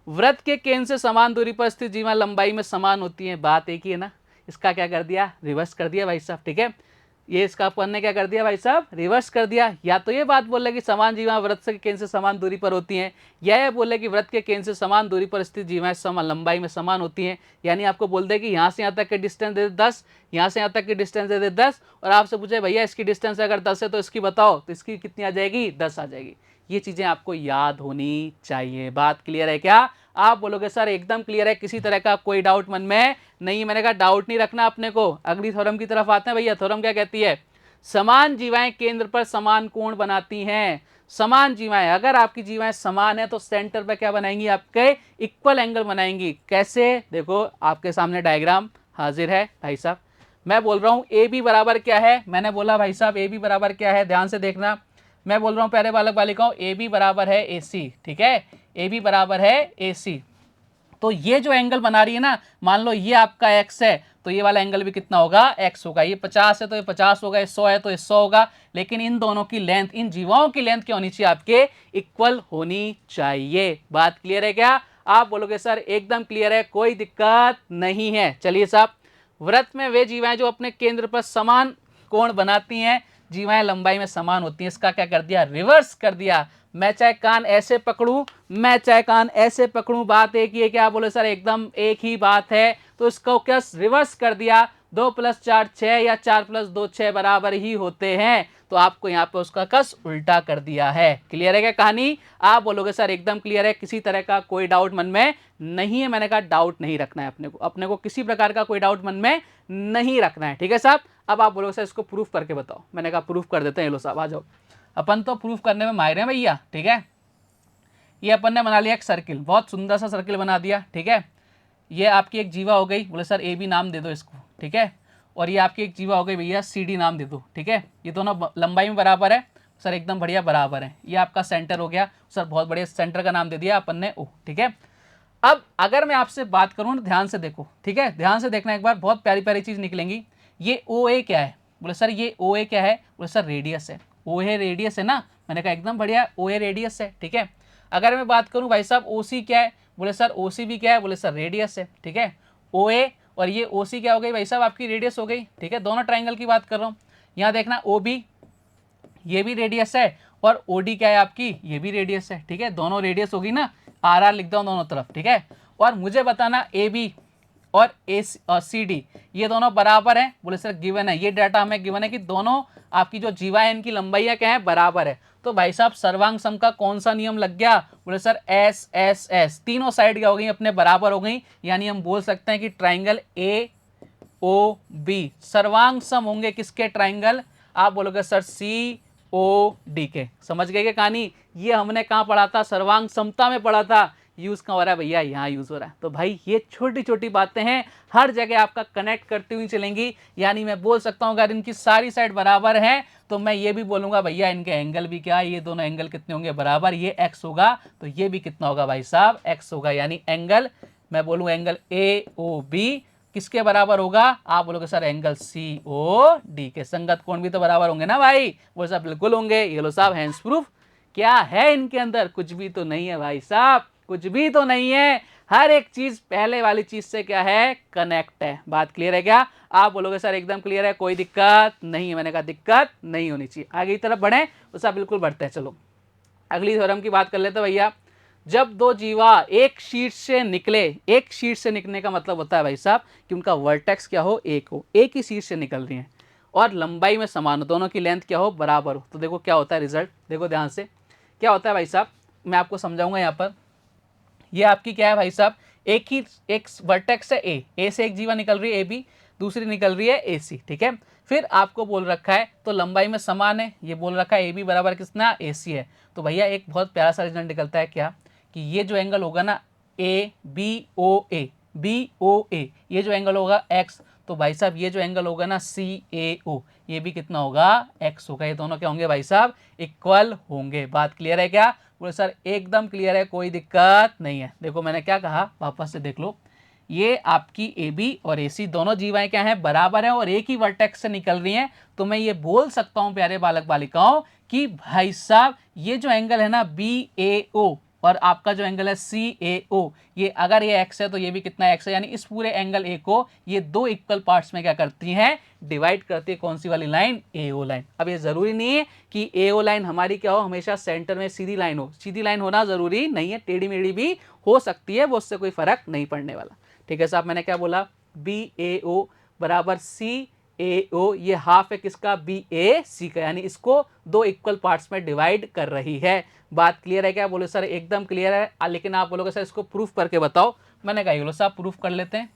वृत्त के केंद्र से समान दूरी पर स्थित जीवा लंबाई में समान होती है, बात एक ही है ना। इसका क्या कर दिया, रिवर्स कर दिया भाई साहब, ठीक है। ये इसका अपन ने क्या कर दिया भाई साहब, रिवर्स कर दिया। या तो ये बात बोल रहे कि समान जीवाएं वृत्त के केंद्र से समान दूरी पर होती हैं, या ये बोल रहे कि वृत्त के केंद्र से समान दूरी पर स्थित जीवाएं समान लंबाई में समान होती हैं। यानी आपको बोल दे कि यहाँ से यहाँ तक की डिस्टेंस दे दे 10, यहाँ से यहाँ तक की डिस्टेंस दे दे 10, और आपसे पूछे भैया इसकी डिस्टेंस अगर 10 है तो इसकी बताओ, तो इसकी कितनी आ जाएगी, 10 आ जाएगी। ये चीजें आपको याद होनी चाहिए। बात क्लियर है क्या? आप बोलोगे सर एकदम क्लियर है, किसी तरह का कोई डाउट मन में नहीं। मैंने कहा डाउट नहीं रखना अपने को। अगली थ्योरम की तरफ आते हैं भैया। थ्योरम क्या कहती है, समान जीवाएं केंद्र पर समान कोण बनाती हैं। समान जीवाएं, अगर आपकी जीवाएं समान है तो सेंटर पर क्या बनाएंगी, आपके इक्वल एंगल बनाएंगी। कैसे? देखो आपके सामने डायग्राम हाजिर है भाई साहब। मैं बोल रहा हूं AB बराबर क्या है, मैंने बोला भाई साहब AB बराबर क्या है, ध्यान से देखना। मैं बोल रहा हूं प्यारे बालक बालिकाओं, AB बराबर है AC, ठीक है। AB बराबर है AC। तो ये जो एंगल बना रही है ना, मान लो ये आपका x है, तो ये वाला एंगल भी कितना होगा, x होगा। ये 50 है तो ये 50 होगा, ये 100 है तो ये 100 होगा। लेकिन इन दोनों की लेंथ, इन जीवाओं की लेंथ क्या होनी चाहिए, आपके इक्वल होनी चाहिए। बात क्लियर है क्या? आप बोलोगे सर एकदम क्लियर है, कोई दिक्कत नहीं है। चलिए साहब, वृत्त में वे जीवाएं जो अपने केंद्र पर समान कोण बनाती हैं, जीवाएं लंबाई में समान होती हैं। इसका क्या कर दिया, रिवर्स कर दिया। मैं चाहे कान ऐसे पकड़ूं, मैं चाहे कान ऐसे पकड़ूं, बात एक ही है। क्या बोले सर एकदम एक ही बात है। तो इसको क्या रिवर्स कर दिया, 2 + 4 6 या 4 + 2 6 बराबर ही होते हैं। तो आपको यहाँ पे उसका कस उल्टा कर दिया है। क्लियर है क्या कहानी? आप बोलोगे सर एकदम क्लियर है, किसी तरह का कोई डाउट मन में नहीं है। मैंने कहा डाउट नहीं रखना है अपने को किसी प्रकार का कोई डाउट मन में नहीं रखना है, ठीक है साहब। अब आप बोलोगे सर इसको प्रूफ करके बताओ। मैंने कहा प्रूफ कर देते हैं। लो साहब आ जाओ, अपन तो प्रूफ करने में माहिर हैं भैया, ठीक है। ये अपन ने बना लिया एक सर्किल, बहुत सुंदर सा सर्किल बना दिया, ठीक है। ये आपकी एक जीवा हो गई, बोले सर ए बी नाम दे दो इसको, ठीक है। और ये आपकी एक जीवा हो गई भैया, सी डी नाम दे दो, ठीक है। ये दोनों लंबाई में बराबर है सर, एकदम बढ़िया बराबर है। ये आपका सेंटर हो गया सर, बहुत बढ़िया, सेंटर का नाम दे दिया अपन ने ओ, ठीक है। अब अगर मैं आपसे बात करूँ ना, ध्यान से देखो, ठीक है, ध्यान से देखना एक बार, बहुत प्यारी प्यारी चीज़ निकलेंगी। ये ओ ए क्या है, बोले सर ये ओ ए क्या है, बोले सर रेडियस है। ओ ए रेडियस है ना, मैंने कहा एकदम बढ़िया, ओ ए रेडियस है, ठीक है। अगर मैं बात करूँ भाई साहब ओ सी क्या है, बोले सर ओ सी भी क्या है, बोले सर रेडियस है, ठीक है। ओ ए और ये ओ सी क्या हो गई भाई साहब, आपकी रेडियस हो गई, ठीक है। दोनों ट्राइंगल की बात कर रहा हूँ। यहाँ देखना ओ बी, ये भी रेडियस है, और ओ डी क्या है आपकी, ये भी रेडियस है, ठीक है। दोनों रेडियस होगी ना, आर आर लिख दो दोनों तरफ, ठीक है। और मुझे बताना ए बी और ए सी डी ये दोनों बराबर हैं, बोले सर गिवन है, ये डाटा हमें गिवन है कि दोनों आपकी जो जीवा है इनकी लंबाइयाँ क्या है, बराबर है। तो भाई साहब सर्वांग सम का कौन सा नियम लग गया, बोले सर एस एस एस, तीनों साइड क्या हो गई, अपने बराबर हो गई। यानी हम बोल सकते हैं कि ट्राइंगल ए ओ बी सर्वांग सम होंगे किसके, ट्राइंगल, आप बोलोगे सर सी ओ डी के। समझ गए क्या कहानी, ये हमने कहाँ पढ़ा था, सर्वांग समता में पढ़ा था। यूज कहाँ हो रहा है भैया, यहाँ यूज हो रहा है। तो भाई ये छोटी छोटी बातें हैं, हर जगह आपका कनेक्ट करती हुई चलेंगी। यानी मैं बोल सकता हूँ अगर इनकी सारी साइड बराबर है तो मैं ये भी बोलूंगा भैया इनके एंगल भी क्या है, ये दोनों एंगल कितने होंगे, बराबर। ये एक्स होगा तो ये भी कितना होगा भाई साहब, एक्स होगा। यानी एंगल, मैं बोलूँ एंगल ए ओ बी किसके बराबर होगा, आप बोलोगे sir angle C O D के। संगत कोण भी तो बराबर होंगे ना भाई, वो सब बिल्कुल होंगे। ये लो साहब हैंड्स प्रूफ। क्या है इनके अंदर, कुछ भी तो नहीं है भाई साहब, कुछ भी तो नहीं है। हर एक चीज पहले वाली चीज से क्या है, कनेक्ट है। बात क्लियर है क्या, आप बोलोगे सर एकदम क्लियर है, कोई दिक्कत नहीं है। मैंने कहा दिक्कत नहीं होनी चाहिए। आगे की तरफ बढ़े, उस बिल्कुल बढ़ते हैं। चलो अगली थ्योरम की बात कर लेते हैं भैया। जब दो जीवा एक शीट से निकले, एक शीट से निकलने का मतलब होता है भाई साहब कि उनका वर्टेक्स क्या हो, एक हो, एक ही शीट से निकल रही हैं, और लंबाई में समान हो, दोनों की लेंथ क्या हो, बराबर हो। तो देखो क्या होता है रिजल्ट, देखो ध्यान से क्या होता है भाई साहब, मैं आपको समझाऊंगा। यहाँ पर ये आपकी क्या है भाई साहब, एक ही एक वर्टेक्स है ए से एक जीवा निकल रही है ए बी, दूसरी निकल रही है ए सी, ठीक है। फिर आपको बोल रखा है तो लंबाई में समान है, ये बोल रखा है ए बी बराबर कितना, ए सी है। तो भैया एक बहुत प्यारा सा रिजल्ट निकलता है क्या, कि ये जो एंगल होगा ना ए बी ओ ए, ये जो एंगल होगा एक्स, तो भाई साहब ये जो एंगल होगा ना सी ए ओ, ये भी कितना होगा, एक्स होगा। ये दोनों क्या होंगे भाई साहब, इक्वल होंगे। बात क्लियर है क्या, बोले सर एकदम क्लियर है, कोई दिक्कत नहीं है। देखो मैंने क्या कहा, वापस से देख लो, ये आपकी ए बी और ए सी दोनों जीवाएं क्या हैं, बराबर हैं, और एक ही वर्टेक्स से निकल रही हैं। तो मैं ये बोल सकता हूं प्यारे बालक बालिकाओं कि भाई साहब ये जो एंगल है ना बी ए ओ, और आपका जो एंगल है सी ए ओ, ये अगर ये एक्स है तो ये भी कितना एक्स है। यानी इस पूरे एंगल ए को ये दो इक्वल पार्ट्स में क्या करती हैं, डिवाइड करती है। कौन सी वाली लाइन, ए ओ लाइन। अब ये जरूरी नहीं है कि ए ओ लाइन हमारी क्या हो, हमेशा सेंटर में सीधी लाइन हो, सीधी लाइन होना जरूरी नहीं है, टेढ़ी मेढ़ी भी हो सकती है, वो उससे कोई फर्क नहीं पड़ने वाला। ठीक है साहब, मैंने क्या बोला, बी ए ओ बराबर सी ए ओ, ये हाफ है किसका, बी ए सी का, यानी इसको दो इक्वल पार्ट्स में डिवाइड कर रही है। बात क्लियर है क्या, बोले सर एकदम क्लियर है। लेकिन आप बोलोगे सर इसको प्रूफ करके बताओ। मैंने कहा बोलो साहब प्रूफ कर लेते हैं।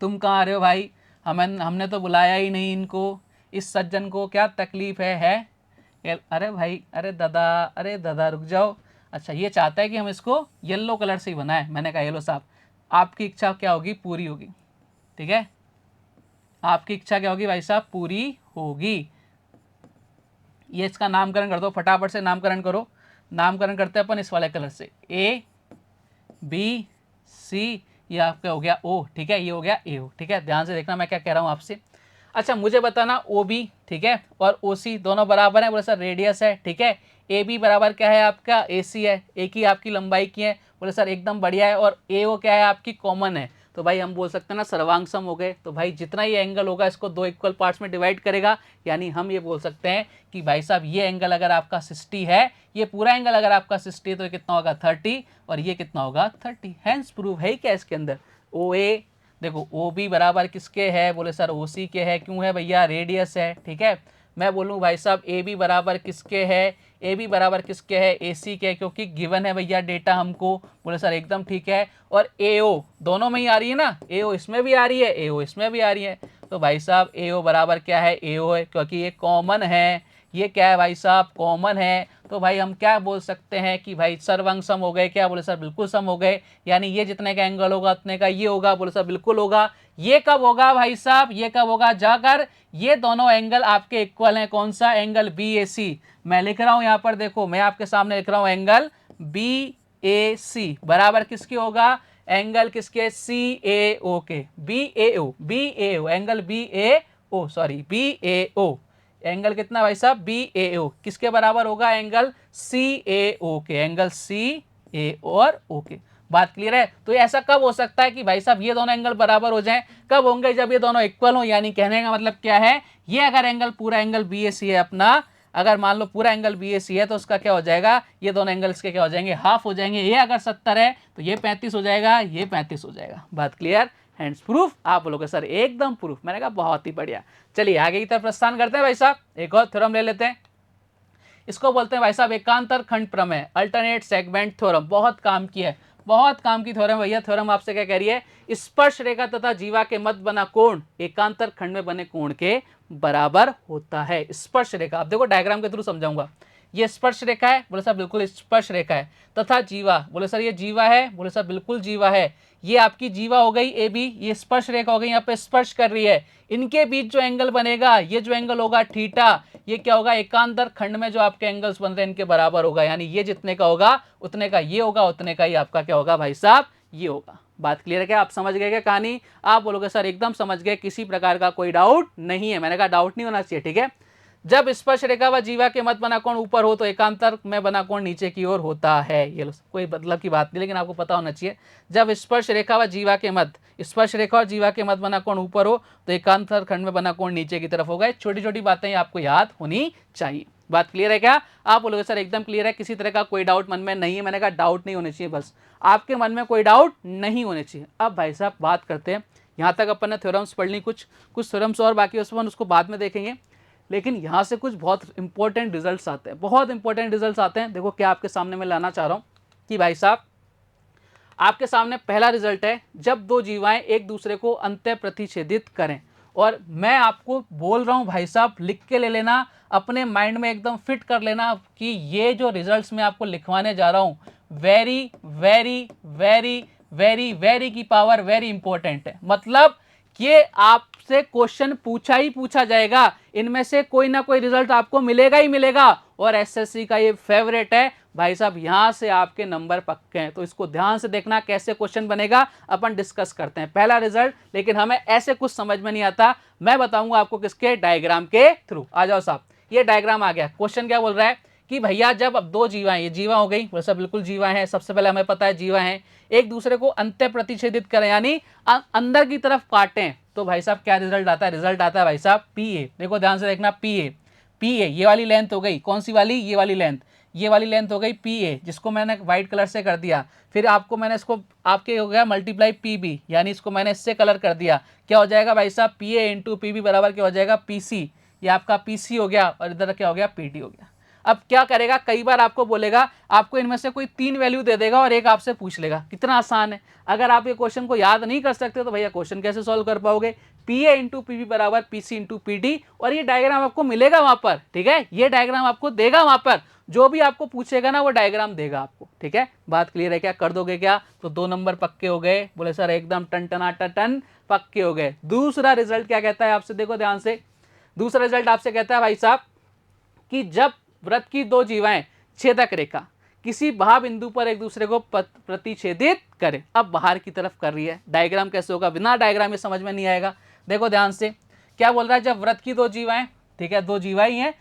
तुम कहाँ आ रहे हो भाई, हमने तो बुलाया ही नहीं इनको, इस सज्जन को क्या तकलीफ है? अरे भाई, अरे दादा रुक जाओ। अच्छा ये चाहता है कि हम इसको येलो कलर से ही बनाए। मैंने कहा येलो साहब आपकी इच्छा क्या होगी, पूरी होगी, ठीक है, आपकी इच्छा क्या होगी भाई साहब, पूरी होगी। ये इसका नामकरण कर दो, फटाफट से नामकरण करो। नामकरण करते हैं अपन इस वाले कलर से, ए बी सी, ये आपका हो गया ओ, ठीक है, ये हो गया ए ओ, ठीक है। ध्यान से देखना मैं क्या कह रहा हूँ आपसे। अच्छा मुझे बताना ओ बी, ठीक है, और ओ सी दोनों बराबर हैं, बोले सर रेडियस है, ठीक है। ए बी बराबर क्या है आपका, ए सी है, एक ही आपकी लंबाई की है, बोले सर एकदम बढ़िया है। और ए ओ क्या है आपकी, कॉमन है। तो भाई हम बोल सकते हैं ना सर्वांग सम हो गए। तो भाई जितना ये एंगल होगा इसको दो इक्वल पार्ट्स में डिवाइड करेगा। यानी हम ये बोल सकते हैं कि भाई साहब ये एंगल अगर आपका 60 है, ये पूरा एंगल अगर आपका 60 है तो ये कितना होगा 30, और ये कितना होगा 30। हैंस प्रूफ है क्या इसके अंदर। ओ ए देखो, ओ बी बराबर किसके है, बोले सर ओ सी के है, क्यों है भैया, रेडियस है, ठीक है। मैं बोलूँ भाई साहब ए बी बराबर किसके है, ए बी बराबर किसके है, ए सी के, क्योंकि गिवन है भैया डेटा हमको, बोले सर एकदम ठीक है। और ए ओ दोनों में ही आ रही है ना, ए ओ इसमें भी आ रही है, ए ओ इसमें भी आ रही है। तो भाई साहब ए ओ बराबर क्या है, ए ओ है, क्योंकि ये कॉमन है। ये क्या है भाई साहब, कॉमन है। तो भाई हम क्या बोल सकते हैं कि भाई सर्वांग सम हो गए। क्या बोले सर? बिल्कुल सम हो गए। यानी ये जितने का एंगल होगा उतने का ये होगा। बोले सर बिल्कुल होगा। ये कब होगा भाई साहब? ये कब होगा? जाकर ये दोनों एंगल आपके इक्वल हैं। कौन सा एंगल? बी ए सी। मैं लिख रहा हूं यहां पर, देखो मैं आपके सामने लिख रहा हूं एंगल बी ए सी बराबर किसके होगा? एंगल किसके? सी ए ओ के। बी ए ओ, बी ए ओ, एंगल बी ए ओ, सॉरी बी ए ओ। एंगल कितना भाई साहब? बी ए ओ किसके बराबर होगा? एंगल सी ए ओ के। एंगल सी ए और ओ के। बात क्लियर है? तो ऐसा कब हो सकता है कि भाई साहब ये दोनों एंगल बराबर हो जाएं? कब होंगे? जब ये दोनों इक्वल हो। यानी कहने का मतलब क्या है? ये अगर एंगल पूरा एंगल बी ए सी है अपना, अगर मान लो पूरा एंगल बी ए सी है तो उसका क्या हो जाएगा? ये दोनों एंगल्स के क्या हो जाएंगे? हाफ हो जाएंगे। ये अगर 70 है तो ये 35 हो जाएगा, ये 35 हो जाएगा। बात क्लियर? Hands proof? आप बोलोगे सर एकदम प्रूफ। मैंने कहा बहुत ही बढ़िया। चलिए आगे की तरफ प्रस्थान करते हैं भाई साहब। एक और थ्योरम ले लेते हैं। इसको बोलते हैं भाई साहब एकांतर खंड प्रमेय, अल्टरनेट सेगमेंट थ्योरम। बहुत काम की है, बहुत काम की थ्योरम भैया। थ्योरम आपसे क्या कह रही है? स्पर्श रेखा तथा जीवा के मध्य बना कोण एकांतर खंड में बने कोण के बराबर होता है। स्पर्श रेखा, आप देखो डायग्राम के थ्रू समझाऊंगा। ये स्पर्श रेखा है। बोले सर बिल्कुल स्पर्श रेखा है। तथा जीवा, बोले सर ये जीवा है। बोले सर बिल्कुल जीवा है। ये आपकी जीवा हो गई ए बी, ये स्पर्श रेखा हो गई, यहाँ पे स्पर्श कर रही है। इनके बीच जो एंगल बनेगा, ये जो एंगल होगा थीटा, ये क्या होगा? एकांतर खंड में जो आपके एंगल्स बन रहे हैं इनके बराबर होगा। यानी ये जितने का होगा उतने का ये होगा, उतने का ही आपका क्या होगा भाई साहब? ये होगा। बात क्लियर है क्या? आप समझ गए क्या कहानी? आप बोलोगे सर एकदम समझ गए, किसी प्रकार का कोई डाउट नहीं है। मैंने कहा डाउट नहीं होना चाहिए, ठीक है। जब स्पर्श रेखा व जीवा के मध्य बना कोण ऊपर हो तो एकांतर में बना कोण नीचे की ओर होता है। ये कोई मतलब की बात नहीं, लेकिन आपको पता होना चाहिए। जब स्पर्श रेखा व जीवा के मध्य, स्पर्श रेखा और जीवा के मध्य बना कोण ऊपर हो तो एकांतर खंड में बना कोण नीचे की तरफ होगा। छोटी छोटी बातें आपको याद होनी चाहिए। बात क्लियर है क्या? आप बोलोगे सर एकदम क्लियर है, किसी तरह का कोई डाउट मन में नहीं है। मैंने कहा डाउट नहीं होने चाहिए, बस आपके मन में कोई डाउट नहीं होने चाहिए। अब भाई साहब बात करते हैं, यहाँ तक अपन ने थ्योरम्स पढ़ ली, कुछ थ्योरम्स और बाकी उसको बाद में देखेंगे। लेकिन यहाँ से कुछ बहुत इंपॉर्टेंट रिजल्ट्स आते हैं, बहुत इंपॉर्टेंट रिजल्ट्स आते हैं। देखो क्या आपके सामने मैं लाना चाह रहा हूँ कि भाई साहब आपके सामने पहला रिजल्ट है, जब दो जीवाएं एक दूसरे को अंतः प्रतिच्छेदित करें। और मैं आपको बोल रहा हूँ भाई साहब, लिख के ले लेना, अपने माइंड में एकदम फिट कर लेना कि ये जो रिजल्ट्स मैं आपको लिखवाने जा रहा हूँ very very very very very की पावर वेरी इंपॉर्टेंट है। मतलब ये आपसे क्वेश्चन पूछा ही पूछा जाएगा, इनमें से कोई ना कोई रिजल्ट आपको मिलेगा ही मिलेगा। और एसएससी का ये फेवरेट है भाई साहब, यहां से आपके नंबर पक्के हैं। तो इसको ध्यान से देखना, कैसे क्वेश्चन बनेगा अपन डिस्कस करते हैं। पहला रिजल्ट, लेकिन हमें ऐसे कुछ समझ में नहीं आता, मैं बताऊंगा आपको किसके? डायग्राम के थ्रू। आ जाओ साहब, ये डायग्राम आ गया। क्वेश्चन क्या बोल रहा है कि भैया जब अब दो जीवा, ये जीवा हो गई, वैसा बिल्कुल जीवा है, सबसे पहले हमें पता है जीवा है, एक दूसरे को अंतः प्रतिच्छेदित करें यानी अंदर की तरफ काटें, तो भाई साहब क्या रिजल्ट आता है? रिजल्ट आता है भाई साहब पी ए। देखो ध्यान से देखना, पी ए, पी ए ये वाली लेंथ हो गई, कौन सी वाली? ये वाली लेंथ, ये वाली लेंथ हो गई पी ए, जिसको मैंने व्हाइट कलर से कर दिया। फिर आपको मैंने इसको आपके हो गया मल्टीप्लाई पी बी, यानी इसको मैंने इससे कलर कर दिया। क्या हो जाएगा भाई साहब? P A into P B बराबर क्या हो जाएगा? P C. ये आपका पी सी हो गया और इधर क्या हो गया? पी डी हो गया। अब क्या करेगा? कई बार आपको बोलेगा, आपको इनमें से कोई 3 वैल्यू दे देगा और एक आपसे पूछ लेगा। कितना आसान है। अगर आप ये क्वेश्चन को याद नहीं कर सकते तो भैया क्वेश्चन कैसे सॉल्व कर पाओगे? P A into P B बराबर P C into P D, और ये डायग्राम आपको मिलेगा वहां पर, ठीक है। ये डायग्राम आपको देगा वहां पर, जो भी आपको पूछेगा ना वो डायग्राम देगा आपको, ठीक है। बात क्लियर है क्या? कर दोगे क्या? तो 2 नंबर पक्के हो गए। बोले सर एकदम टन टनाटा टन पक्के हो गए। दूसरा रिजल्ट क्या कहता है आपसे? देखो ध्यान से, दूसरा रिजल्ट आपसे कहता है भाई साहब कि जब वृत्त की दो जीवाएं छेदक रेखा किसी बिंदु पर एक दूसरे को प्रतिच्छेदित करें। अब बाहर की तरफ कर रही है, डायग्राम कैसे होगा? बिना डायग्राम में समझ में नहीं आएगा। देखो ध्यान से, क्या बोल रहा है? जब वृत्त की दो जीवाएं, ठीक है, दो जीवाएं हैं,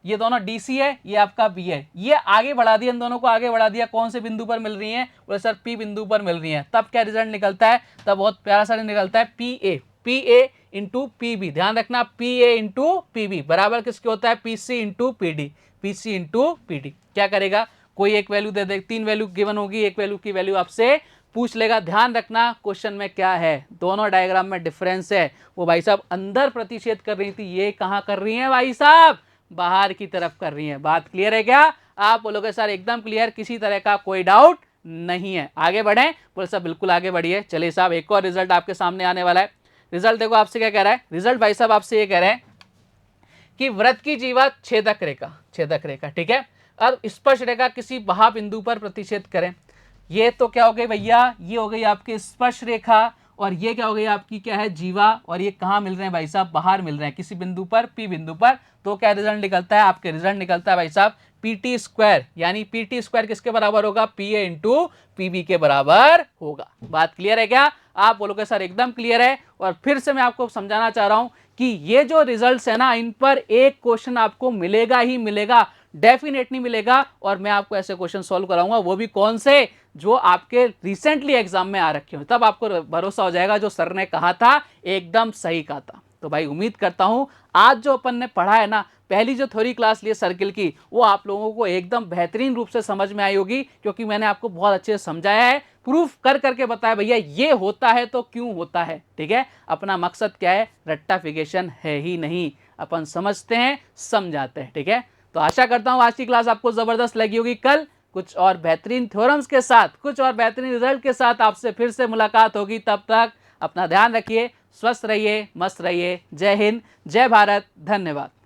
ये दोनों डीसी है, ये आपका बी है, ये आगे बढ़ा दिया, इन दोनों को आगे बढ़ा दिया। कौन से बिंदु पर मिल रही है? बोले सर पी बिंदु पर मिल रही है। तब क्या रिजल्ट निकलता है? तब बहुत प्यारा सा निकलता है P A, P A into P B. ध्यान रखना, P A into P B बराबर किसके होता है? P C into P D, P C into P D. क्या करेगा? कोई एक वैल्यू दे दे, 3 वैल्यू गिवन होगी, एक वैल्यू की वैल्यू आपसे पूछ लेगा। ध्यान रखना क्वेश्चन में क्या है, दोनों डायग्राम में डिफरेंस है। वो भाई साहब अंदर प्रतिच्छेद कर रही थी, ये कहां कर रही है भाई साहब? बाहर की तरफ कर रही है। बात क्लियर है क्या? आप बोलोगे सर एकदम क्लियर, किसी तरह का कोई डाउट नहीं है। आगे बढ़े? बोले सर बिल्कुल आगे बढ़िए। चलिए साहब, एक और रिजल्ट आपके सामने आने वाला है। रिजल्ट देखो आपसे क्या कह रहा है। रिजल्ट भाई साहब आपसे ये कह रहे हैं कि वृत्त की जीवा छेदक रेखा, छेदक रेखा, ठीक है, अब स्पर्श रेखा किसी महाबिंदु पर प्रतिच्छेद करें। ये तो क्या हो गई भैया, ये हो गई आपकी स्पर्श रेखा, और ये क्या हो गई आपकी क्या है, जीवा, और ये कहाँ मिल रहे हैं भाई साहब, बाहर मिल रहे हैं किसी बिंदु पर, पी बिंदु पर। तो क्या रिजल्ट निकलता है, आपके रिजल्ट निकलता है भाई साहब पीटी स्क्वायर, यानी पीटी स्क्वायर किसके बराबर होगा, पी ए इंटू पीबी के बराबर होगा। बात क्लियर है क्या, आप बोलोगे सर एकदम क्लियर है। और फिर से मैं आपको समझाना चाह रहा हूं कि ये जो रिजल्ट्स है ना, इन पर एक क्वेश्चन आपको मिलेगा ही मिलेगा, डेफिनेटली मिलेगा। और मैं आपको ऐसे क्वेश्चन सॉल्व कराऊंगा, वो भी कौन से, जो आपके रिसेंटली एग्जाम में आ रखे हो, तब आपको भरोसा हो जाएगा जो सर ने कहा था एकदम सही कहा था। तो भाई उम्मीद करता हूं आज जो अपन ने पढ़ा है ना, पहली जो थ्योरी क्लास ली है सर्किल की, वो आप लोगों को एकदम बेहतरीन रूप से समझ में आई होगी, क्योंकि मैंने आपको बहुत अच्छे से समझाया है, प्रूफ कर करके बताया भैया ये होता है तो क्यों होता है। ठीक है, अपना मकसद क्या है, रट्टाफिकेशन है ही नहीं, अपन समझते हैं समझाते हैं। ठीक है, तो आशा करता हूं आज की क्लास आपको जबरदस्त लगी होगी। कल कुछ और बेहतरीन थ्योरम्स के साथ, कुछ और बेहतरीन रिजल्ट के साथ आपसे फिर से मुलाकात होगी। तब तक अपना ध्यान रखिए, स्वस्थ रहिए, मस्त रहिए। जय हिंद, जय भारत, धन्यवाद।